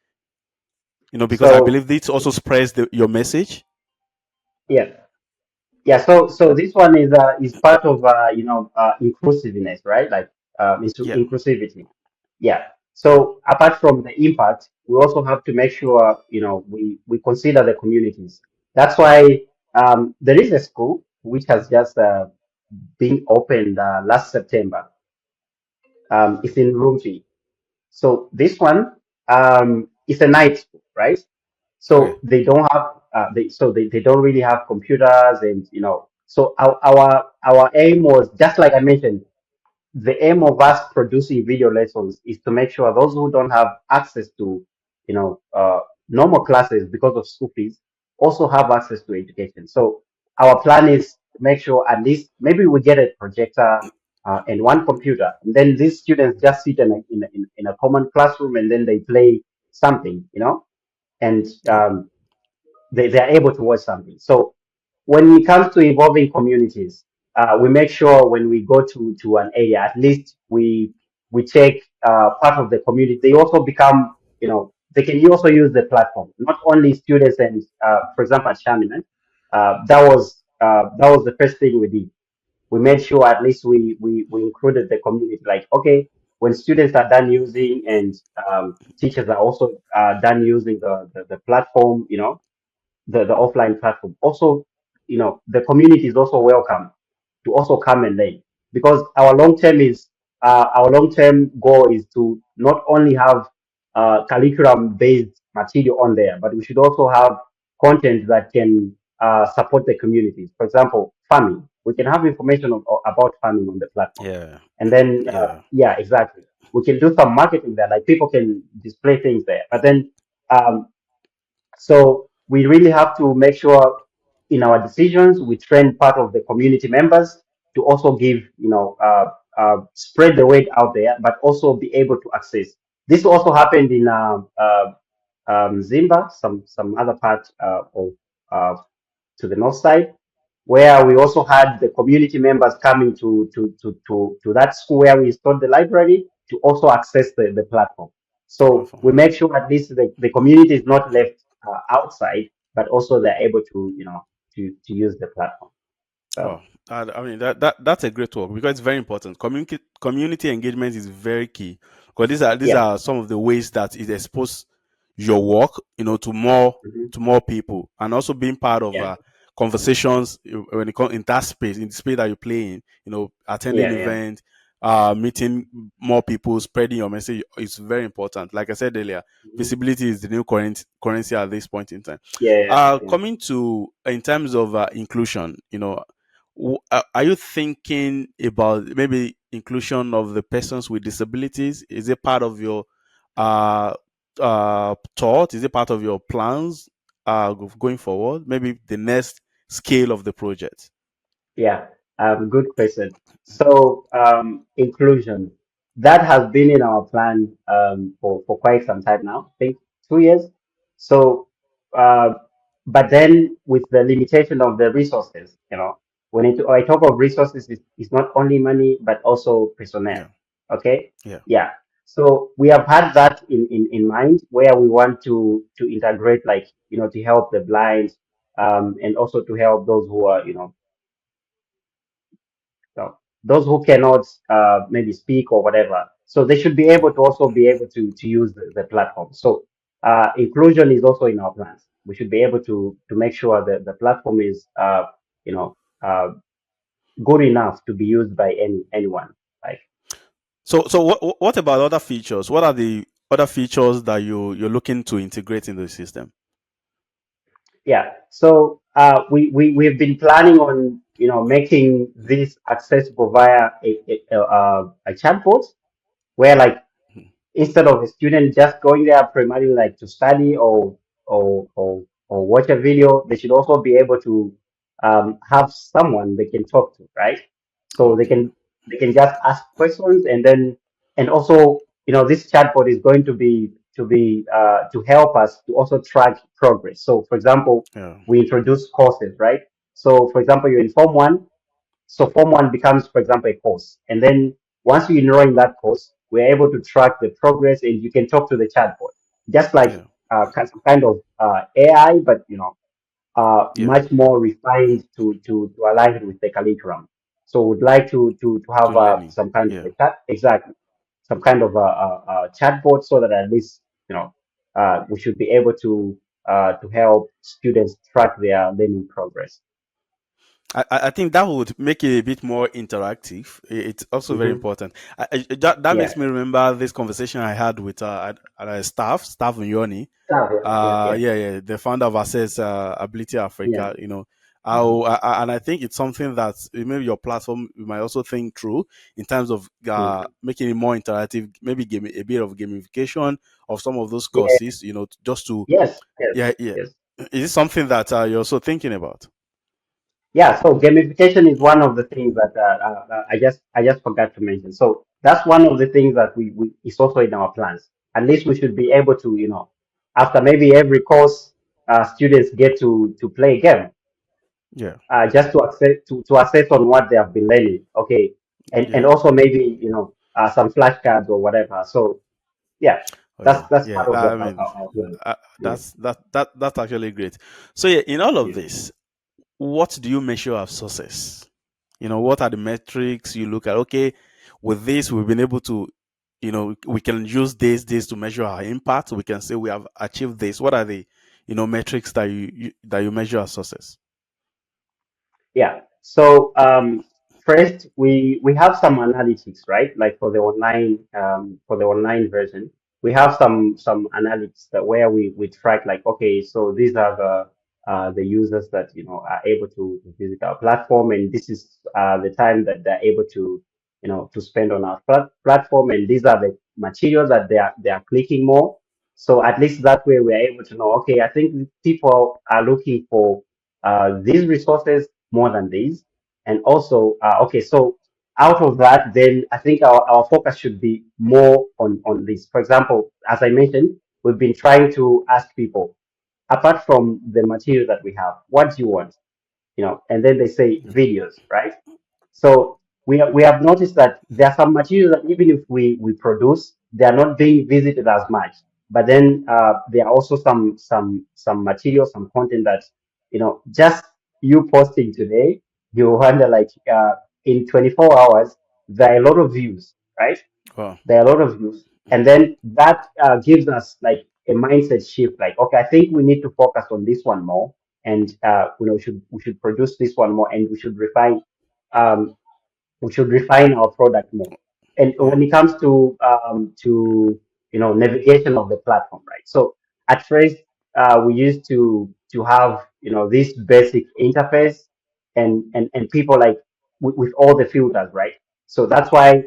Because I So believe this also spreads your message. yeah. Yeah, so this one is part of inclusiveness, right? Like Yeah, inclusivity. Yeah. yeah. So apart from the impact, we also have to make sure we consider the communities. That's why there is a school which has just been opened last September. It's in Rumfi. So this one is a night school, right? Okay. So they don't have they don't really have computers, and so our aim was, just like I mentioned, the aim of us producing video lessons is to make sure those who don't have access to you know uh, normal classes because of school fees also have access to education. So our plan is to make sure at least maybe we get a projector and one computer, and then these students just sit in a common classroom, and then they play something, and Yeah. they are able to watch something. So when it comes to evolving communities, we make sure when we go to an area, at least we take part of the community. They also become, they can also use the platform, not only students and, for example, at Shaminan, that was the first thing we did. We made sure at least we included the community. Like, okay, when students are done using, and teachers are also done using the platform, the offline platform. Also, the community is also welcome to also come and learn, because our long term goal is to not only have curriculum based material on there, but we should also have content that can support the communities. For example, farming. We can have information about farming on the platform, Yeah. and then Yeah. yeah, exactly. We can do some marketing there, like people can display things there, but then um, so we really have to make sure in our decisions we train part of the community members to also give, spread the word out there, but also be able to access. This also happened in Zimba, some other part of uh, to the north side, where we also had the community members coming to that school where we installed the library to also access the platform. So Platform. we make sure at least the community is not left outside, but also they're able to use the platform. Oh, So I mean that's a great work because it's very important. Community engagement is very key because these yeah. are some of the ways that it expose your work, to more Mhm. people, and also being part of Yeah. conversations when it comes in that space, in the space that you play in. Attending Yeah. Yeah. events, meeting more people, spreading your message is very important. Like I said earlier, Mhm. visibility is the new currency at this point in time. Yeah. Yeah. Yeah. Coming to in terms of inclusion, are you thinking about maybe inclusion of the persons with disabilities? Is it part of your uh, thought? Is it part of your plans going forward? Maybe the next scale of the project. Yeah, good question. So, inclusion, that has been in our plan for quite some time now, I think 2 years. So, uh, but then with the limitation of the resources, when I talk of resources, it's not only money, but also personnel. Yeah, Okay? yeah, Yeah. So we have had that in mind, where we want to integrate, like, to help the blind, and also to help those who are, those who cannot maybe speak or whatever. So they should be able to also be able to use the platform. So inclusion is also in our plans. We should be able to make sure that the platform is you know uh, good enough to be used by anyone. Like So what about other features? What are the other features that you're looking to integrate in the system? yeah, so we've been planning on making this accessible via a chatbot where like instead of a student just going there primarily like to study or watch a video, they should also be able to have someone they can talk to, right? So they Okay. can just ask questions, and then and also this chatbot is going to help us to also track progress. So for example, Yeah. we introduce courses, right? So for example, you're in Form 1, so Form 1 becomes, for example, a course. And then once you enroll in that course, we're able to track the progress and you can talk to the chatbot. Just like Yeah. some kind of AI, but Yeah. much more refined to align with the curriculum. So would like to To have learning. some kind of Yeah. a chat, exactly, some kind of a chatbot so that at least, we should be able to help students track their learning progress. I think that would make it a bit more interactive. It's also very Hmm. important. That Yeah. makes me remember this conversation I had with staff in Yoni. Yeah. Yeah. Yeah, the founder of Access Ability Yeah. Africa. Mhm. And I think it's something that maybe your platform you might also think through in terms of Mhm. making it more interactive, maybe game a bit of gamification of some of those Yeah. courses. Just to Yes. Yes. yeah, yeah. Yes. Is it something that you're also thinking about? Yeah. So gamification is one of the things that I just forgot to mention. So that's one of the things that we is also in our plans. At least we should be able to, after maybe every course, students get to play a game, Yeah, just to assess on what they have been learning. Okay, and yeah. also maybe some flashcards or whatever. So yeah, Oh that's yeah, that's yeah. part of I mean, our plan. Yeah. that's actually great. So yeah, in all of Yeah. this, what do you measure as success? What are the metrics you look at? Okay, with this, we've been able to, we can use this to measure our impact. We can say we have achieved this. What are the, metrics that you measure as success? Yeah. So first we have some analytics, right? Like for the online version, we have some analytics that where we track like, okay, so these are the users that are able to visit our platform, and this is the time that they're able to spend on our platform, and these are the materials that they are clicking more. So at least that way we are able to know, okay, I think people are looking for these resources more than these. And also, okay, so out of that, then I think our focus should be more on this. For example, as I mentioned, we've been trying to ask people, apart from the material that we have, what do you want? And then they say videos, right? So we have noticed that there are some materials that even if we produce, they are not being visited as much. But then there are also some material, some content that just you posting today, you wonder like in 24 hours there are a lot of views, right? Wow. There are a lot of views, and then that gives us like a mindset shift. Like, okay, I think we need to focus on this one more, and we should produce this one more, and um, we should refine our product more. And Yeah. when it comes to navigation of the platform, right? So at first, we used to have this basic interface, and people like with all the filters, right? So that's why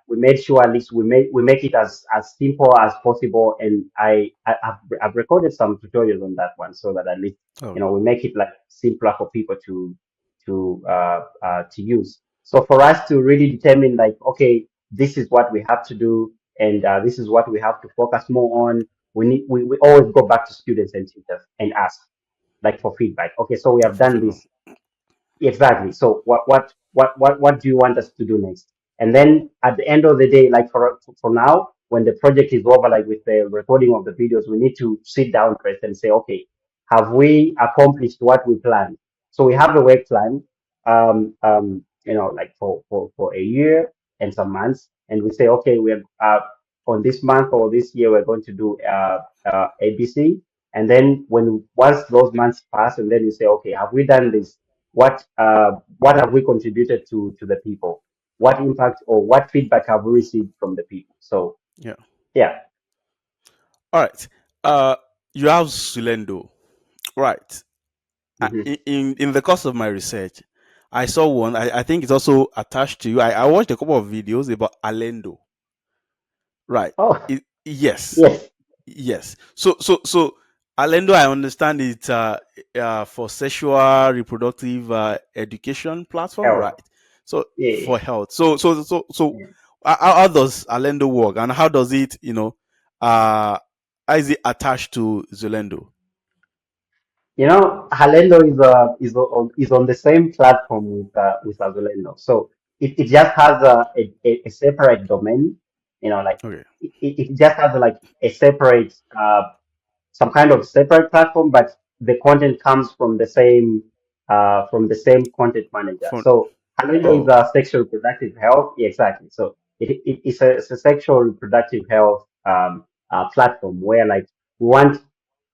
we made sure at least we make it as simple as possible. And I've recorded some tutorials on that one so that at least Oh. we make it like simpler for people to use. So for us to really determine like, okay, this is what we have to do, and this is what we have to focus more on. We always go back to students and teachers and ask like for feedback. Okay, so we have For done feedback. this. Exactly. So what do you want us to do next? And then at the end of the day, like for now, when the project is over, like with the recording of the videos, we need to sit down first and say, okay, have we accomplished what we planned? So we have a work plan. like for a year and some months, and we say, okay, we're on this month or this year we're going to do ABC, and then when once those months pass, and then you say, okay, have we done this? What have we contributed to the people? What impact or what feedback have we received from the people? So Yeah. yeah. All right. Uh, you have Zulendo, right? Hmm. In the course of my research, I saw one. I think it's also attached to you. I watched a couple of videos about Helendo, right? Oh, Yes, yes. yes. So Helendo, I understand it for sexual reproductive education platform, Health. right? So Yeah. for health. So Yeah. how does Helendo work, and how does it, uh, how is it attached to Zulendo? Helendo is on the same platform with Zulendo. So it just has a separate domain. Like Okay. it just has like a separate some kind of separate platform, but the content comes from the same content manager. For So Helendo is oh a sexual reproductive health. Yeah, exactly. So it's a sexual reproductive health platform where like we want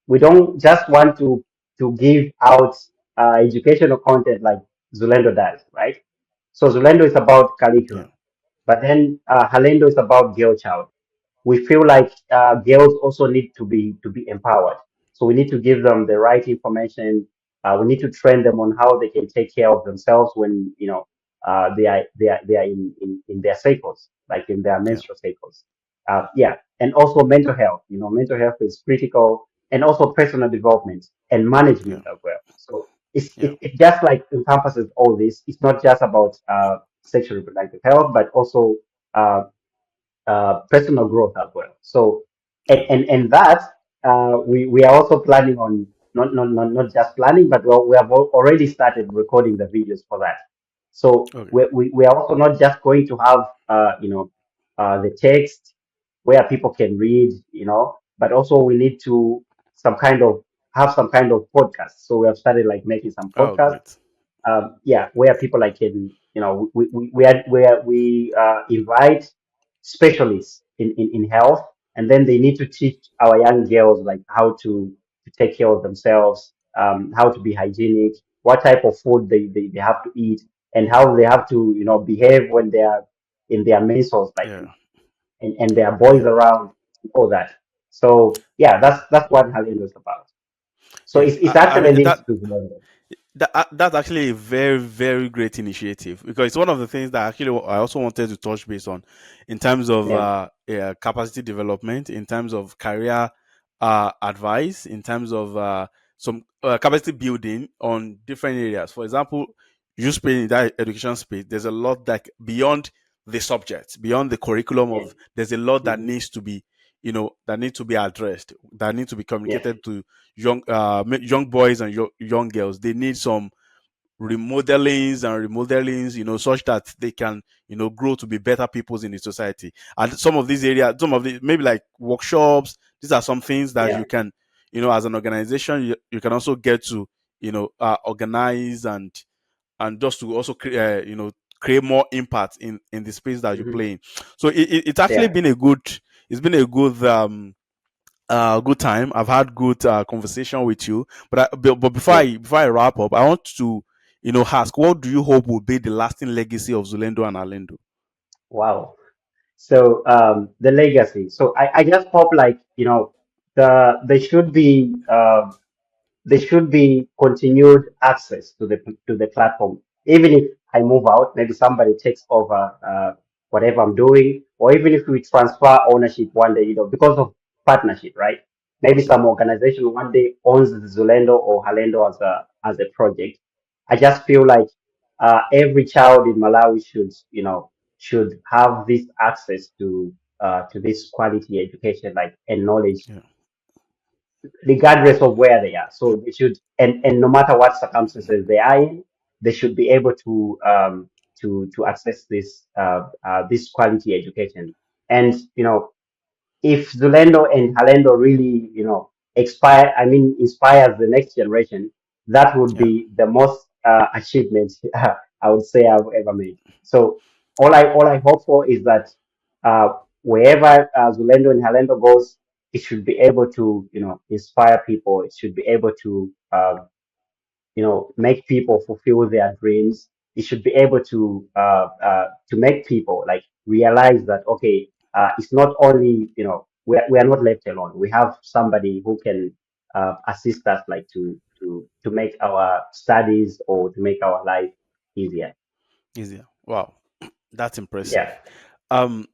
we don't just want to give out educational content like Zulendo does, right? So Zulendo is about yeah, curriculum, but then Helendo is about girl child. We feel like girls also need to be empowered. So we need to give them the right information. We need to train them on how they can take care of themselves when they are in their cycles, like in their yeah, menstrual cycles. Yeah, and also mental health. Mental health is critical, and also personal development and yeah, management as well. So yeah, it just like encompasses all this. It's not just about sexual reproductive health, but also uh, personal growth as well. So, and yeah. and that we are also planning on not just planning, but we have already started recording the videos for that. So Okay, we are also not just going to have the text where people can read, but also we need to some kind of have some kind of podcast. So we have started like making some oh podcasts, great, yeah, where people like can, we invite specialists in health, and then they need to teach our young girls like how to take care of themselves, how to be hygienic, what type of food they have to eat, and how they have to, behave when they are in their menstruals, like, yeah, and there are boys yeah, around, all that. So yeah, that's what Helendo is about. So yeah. it's I actually mean linked to Zulendo. that's actually a very very great initiative, because it's one of the things that actually I also wanted to touch base on in terms of Yeah. capacity development, in terms of career advice, in terms of some capacity building on different areas. For example, you space in that education space, there's a lot that beyond the subject, beyond the curriculum Yeah. of, there's a lot that Hmm. needs to be, that need to be addressed, that need to be Yeah. communicated to young boys and young girls. They need some remodelings and remodelings, such that they can, grow to be better peoples in the society. And some of these areas, some of the, maybe like workshops, these are some things that Yeah. you can, as an organization, you can also get to, organize, and just to also create more impact in the space that you Hmm. play in. So it's actually Yeah. been a good, it's been a good time. I've had good conversation with you. But Yeah. before I wrap up, I want to, ask, what do you hope will be the lasting legacy of Zulendo and Alendo? Wow. So the legacy. So I just hope like, there should be there should be continued access to the platform. Even if I move out, maybe somebody takes over whatever I'm doing, or even if we transfer ownership one day, because of partnership, right? Maybe some organization one day owns Zulendo or Helendo as a project. I just feel like every child in Malawi should have this access to this quality education, like, and knowledge, Yeah, regardless of where they are. So they should, and no matter what circumstances they are in, they should be able to access this quality education. And if Zulendo and Helendo really, inspires the next generation, that would yeah, be the most achievement I would say I've ever made. So all I hope for is that uh, wherever Zulendo and Helendo goes, it should be able to, inspire people. It should be able to, make people fulfill their dreams. It should be able to make people like realize that okay, it's not only we are not left alone. We have somebody who can assist us like to make our studies or to make our life easier. Easier. Wow, that's Yeah. impressive. Um,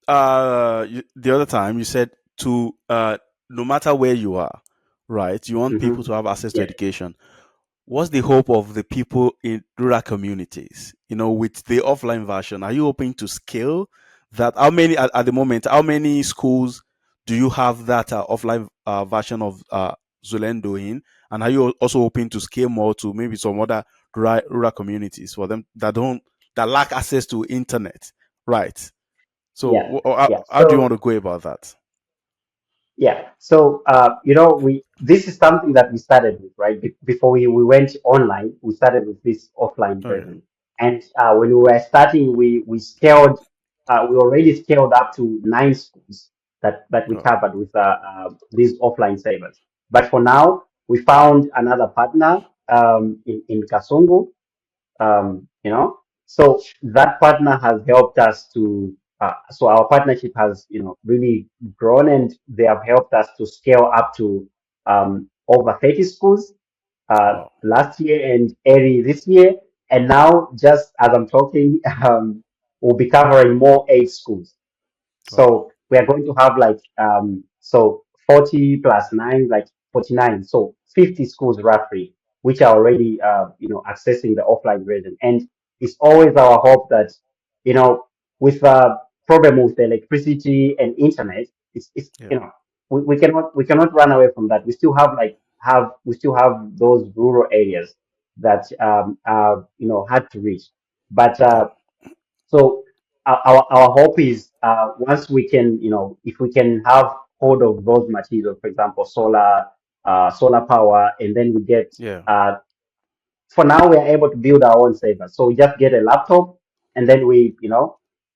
the other time you said to no matter where you are, right? You want people Hmm. to have access to Yeah. education. What's the hope of the people in rural communities? With the offline version, are you hoping to scale that? How many at the moment? How many schools do you have that offline version of Zulendo in? And are you also hoping to scale more to maybe some other rural communities for them that lack access to internet, right? So, Yeah. Yeah. how do you want So to go about that? yeah. So, we this is something that we started with, right? Before we went online, we started with this offline Oh yeah. version. And when we were starting, we scaled, we already scaled up to 9 schools that we Oh, covered with these offline savers. But for now, we found another partner in Kasungu, so that partner has helped us to so our partnership has really grown, and they have helped us to scale up to over 30 schools wow. last year and early this year. And now, just as I'm talking, we'll be covering more 8 schools. Wow. So we are going to have like 40 plus 9, like 49. So 50 schools roughly, which are already accessing the offline version. And it's always our hope that you know with problem with the electricity and internet, it's Yeah. we cannot run away from that. We still have those rural areas that are hard to reach. But Yeah. so our hope is once we can, if we can have hold of those materials, for example, solar power, and then we get Yeah. for now we are able to build our own saver. So we just get a laptop, and then we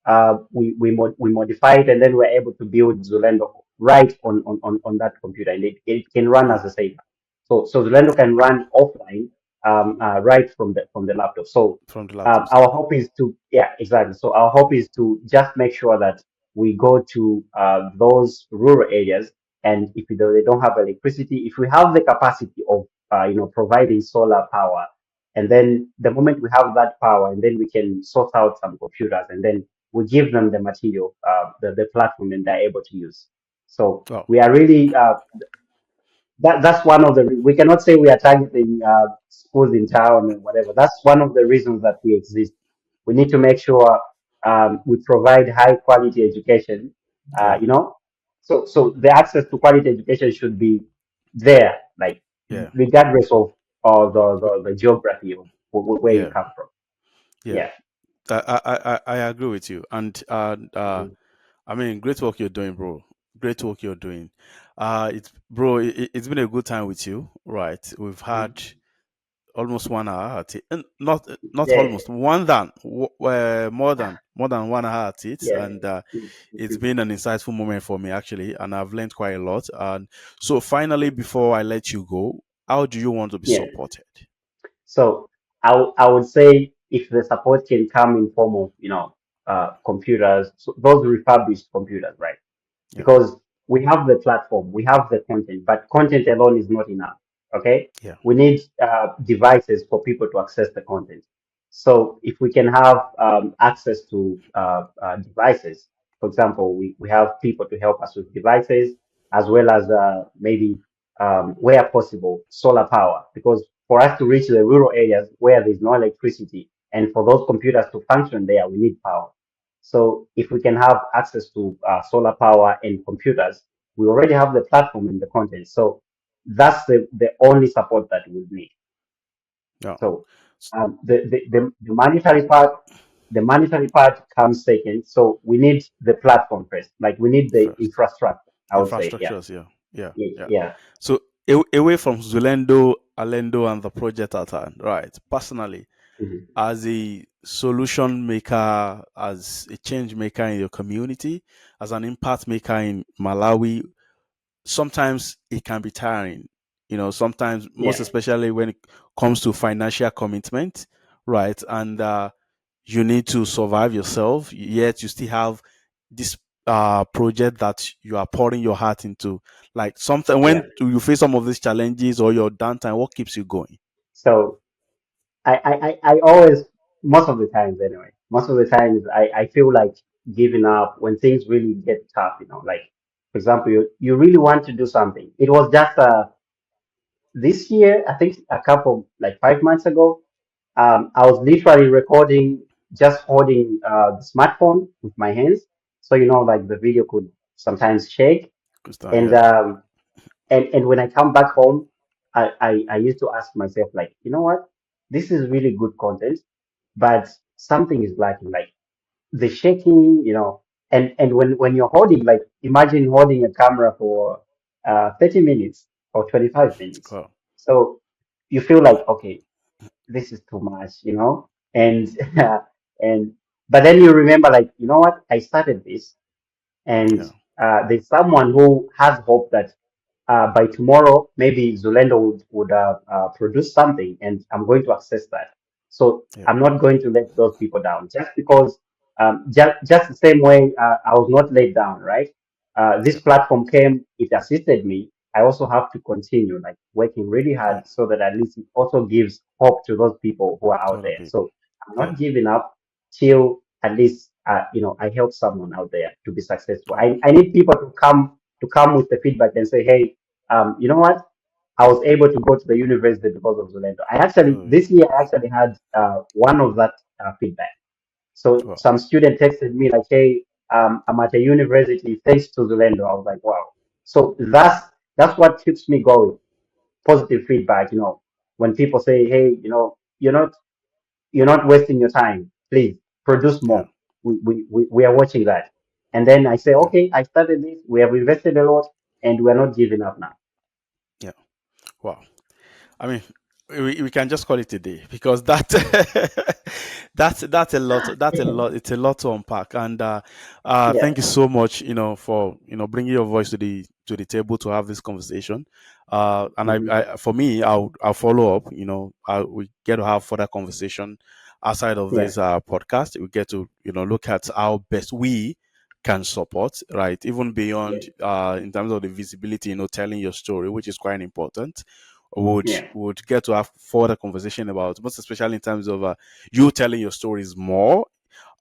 modify it, and then we're able to build Zulendo right on that computer, and it can run Wow. as a saver. So Zulendo can run offline right from the laptop. So From the laptop our side. hope is to, yeah, exactly. So our hope is to just make sure that we go to those rural areas, and if they don't have electricity, if we have the capacity of providing solar power, and then the moment we have that power, and then we can sort out some computers, and then we give them the material, the platform, and they're able to use. So Wow. we are really that's one of the we cannot say we are targeting schools in town and whatever. That's one of the reasons that we exist. We need to make sure we provide high quality education. Yeah. So the access to quality education should be there, like Yeah. regardless of Wh- the geography of where you Yeah. come from. Yeah. Yeah. I agree with you. And Mhm. I mean, great work you're doing, bro. Great work you're doing. It's bro. It's been a good time with you, right? We've had Mhm. almost 1 hour at it, and not Yeah. almost more than 1 hour at it, Yeah. and it's Mhm. been an insightful moment for me actually, and I've learned quite a lot. And so, finally, before I let you go, how do you want to be Yeah. supported? So I would say if the support can come in form of computers, so those refurbished computers, right? Yeah, Because we have the platform, we have the content, but content alone is not enough. Okay, yeah, we need devices for people to access the content. So if we can have access to devices, for example, we have people to help us with devices, as well as maybe where possible solar power, because for us to reach the rural areas where there's no electricity, and for those computers to function there, we need power. So if we can have access to solar power and computers, we already have the platform and the content. So that's the only support that we need. yeah. So S- the monetary part comes second. So we need the platform first. Like we need the First, infrastructure, I would say. Yeah. infrastructures. Yeah, yeah, Yeah. yeah. Yeah. So, away from Zulendo, Alendo, and the project at hand, right? Personally, Mhm. as a solution maker, as a change maker in your community, as an impact maker in Malawi, sometimes it can be tiring. Sometimes, most Yeah, especially when it comes to financial commitment, right? And you need to survive yourself, yet you still have this project that you are pouring your heart into. Like, sometimes yeah. when you face some of these challenges or your downtime, what keeps you going? So I always, most of the times anyway, most of the times I feel like giving up when things really get tough, like, for example, you really want to do something. It was just this year, I think a couple, like 5 months ago, I was literally recording, just holding the smartphone with my hands. So, like the video could sometimes shake. Good start, And, yeah. um, and when I come back home, I used to ask myself, like, you know what? This is really good content, but something is lacking. Like the shaking, and when you're holding, like, imagine holding a camera for 30 minutes or 25 minutes. Oh, So you feel like, okay, this is too much, and and but then you remember, like, you know what? I started this, and yeah, there's someone who has hope that by tomorrow, maybe Zulendo would produce something, and I'm going to access that. So yeah, I'm not going to let those people down just because, just the same way I was not let down, right? This yeah, platform came, it assisted me. I also have to continue, like, working really yeah. hard so that at least it also gives hope to those people who are To out other there. people. So I'm Yeah. not giving up till at least I help someone out there to be successful. Oh, I need people to come with the feedback and say, hey, you know what? I was able to go to the university because of Zulendo. I actually, oh, this year, I actually had one of that feedback. So wow. some student texted me like, hey, I'm at a university thanks to Zulendo. I was like, wow. So that's what keeps me going. Positive feedback, when people say, hey, you're not wasting your time. Please produce Yeah, more. We are watching that. And then I say, yeah, okay, I started this. We have invested a lot, and we're not giving up now. yeah. Wow. I mean, we can just call it a day because that that's a lot. That's a lot. It's a lot to unpack. And Yeah, thank you so much, for bringing your voice to the table to have this conversation. And hmm, for me, I'll follow up. We get to have further conversation outside of yeah, this podcast. We get to look at how best we can support, right, even yeah, beyond in terms of the visibility, telling your story, which is quite important. yeah, Would get to have further conversation about, most especially in terms of you telling your stories more.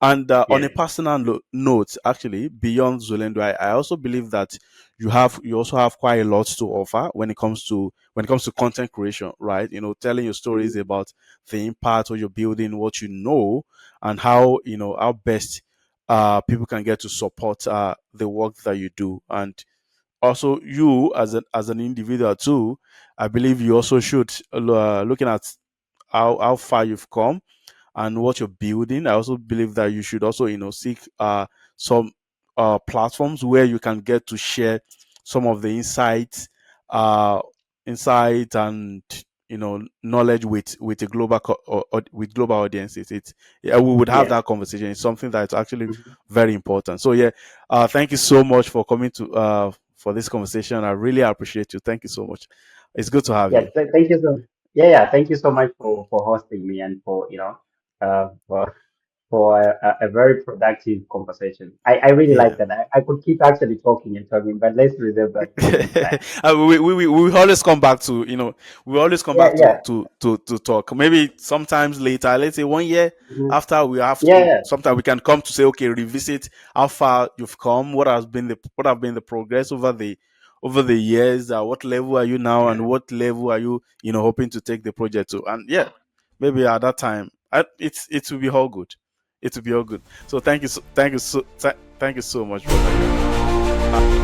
And on yeah, a personal note, actually, beyond Zulendo, I also believe that you also have quite a lot to offer when it comes to content creation, right? Telling your stories hmm, about the impact of you're building, what and how best people can get to support the work that you do. And also, you as an individual too, I believe you also should, looking at how far you've come and what you're building. I also believe that you should also seek some platforms where you can get to share some of the insights, uh insight and knowledge with a global with global audiences. Yeah, we would have yeah. that conversation. It's something that's actually Mhm. very important. So yeah, thank you so much for coming to for this conversation. I really appreciate you. Thank you so much. It's good to have Yeah, you. thank you so. Yeah, yeah. Thank you so much for hosting me and for for a very productive conversation. I really like Yeah. that. I could keep actually talking and talking, but let's reserve that for next time. We always come back to we always come Yeah, back yeah, to talk, maybe sometimes later, let's say 1 year mhm, after. We have yeah, to yeah, sometimes we can come to say, okay, revisit how far you've come, what have been the progress over the years, what level are you now, and yeah. what level are you hoping to take the project to. And yeah, maybe at that time, it will be all good. It will be all good. So thank you so much, brother.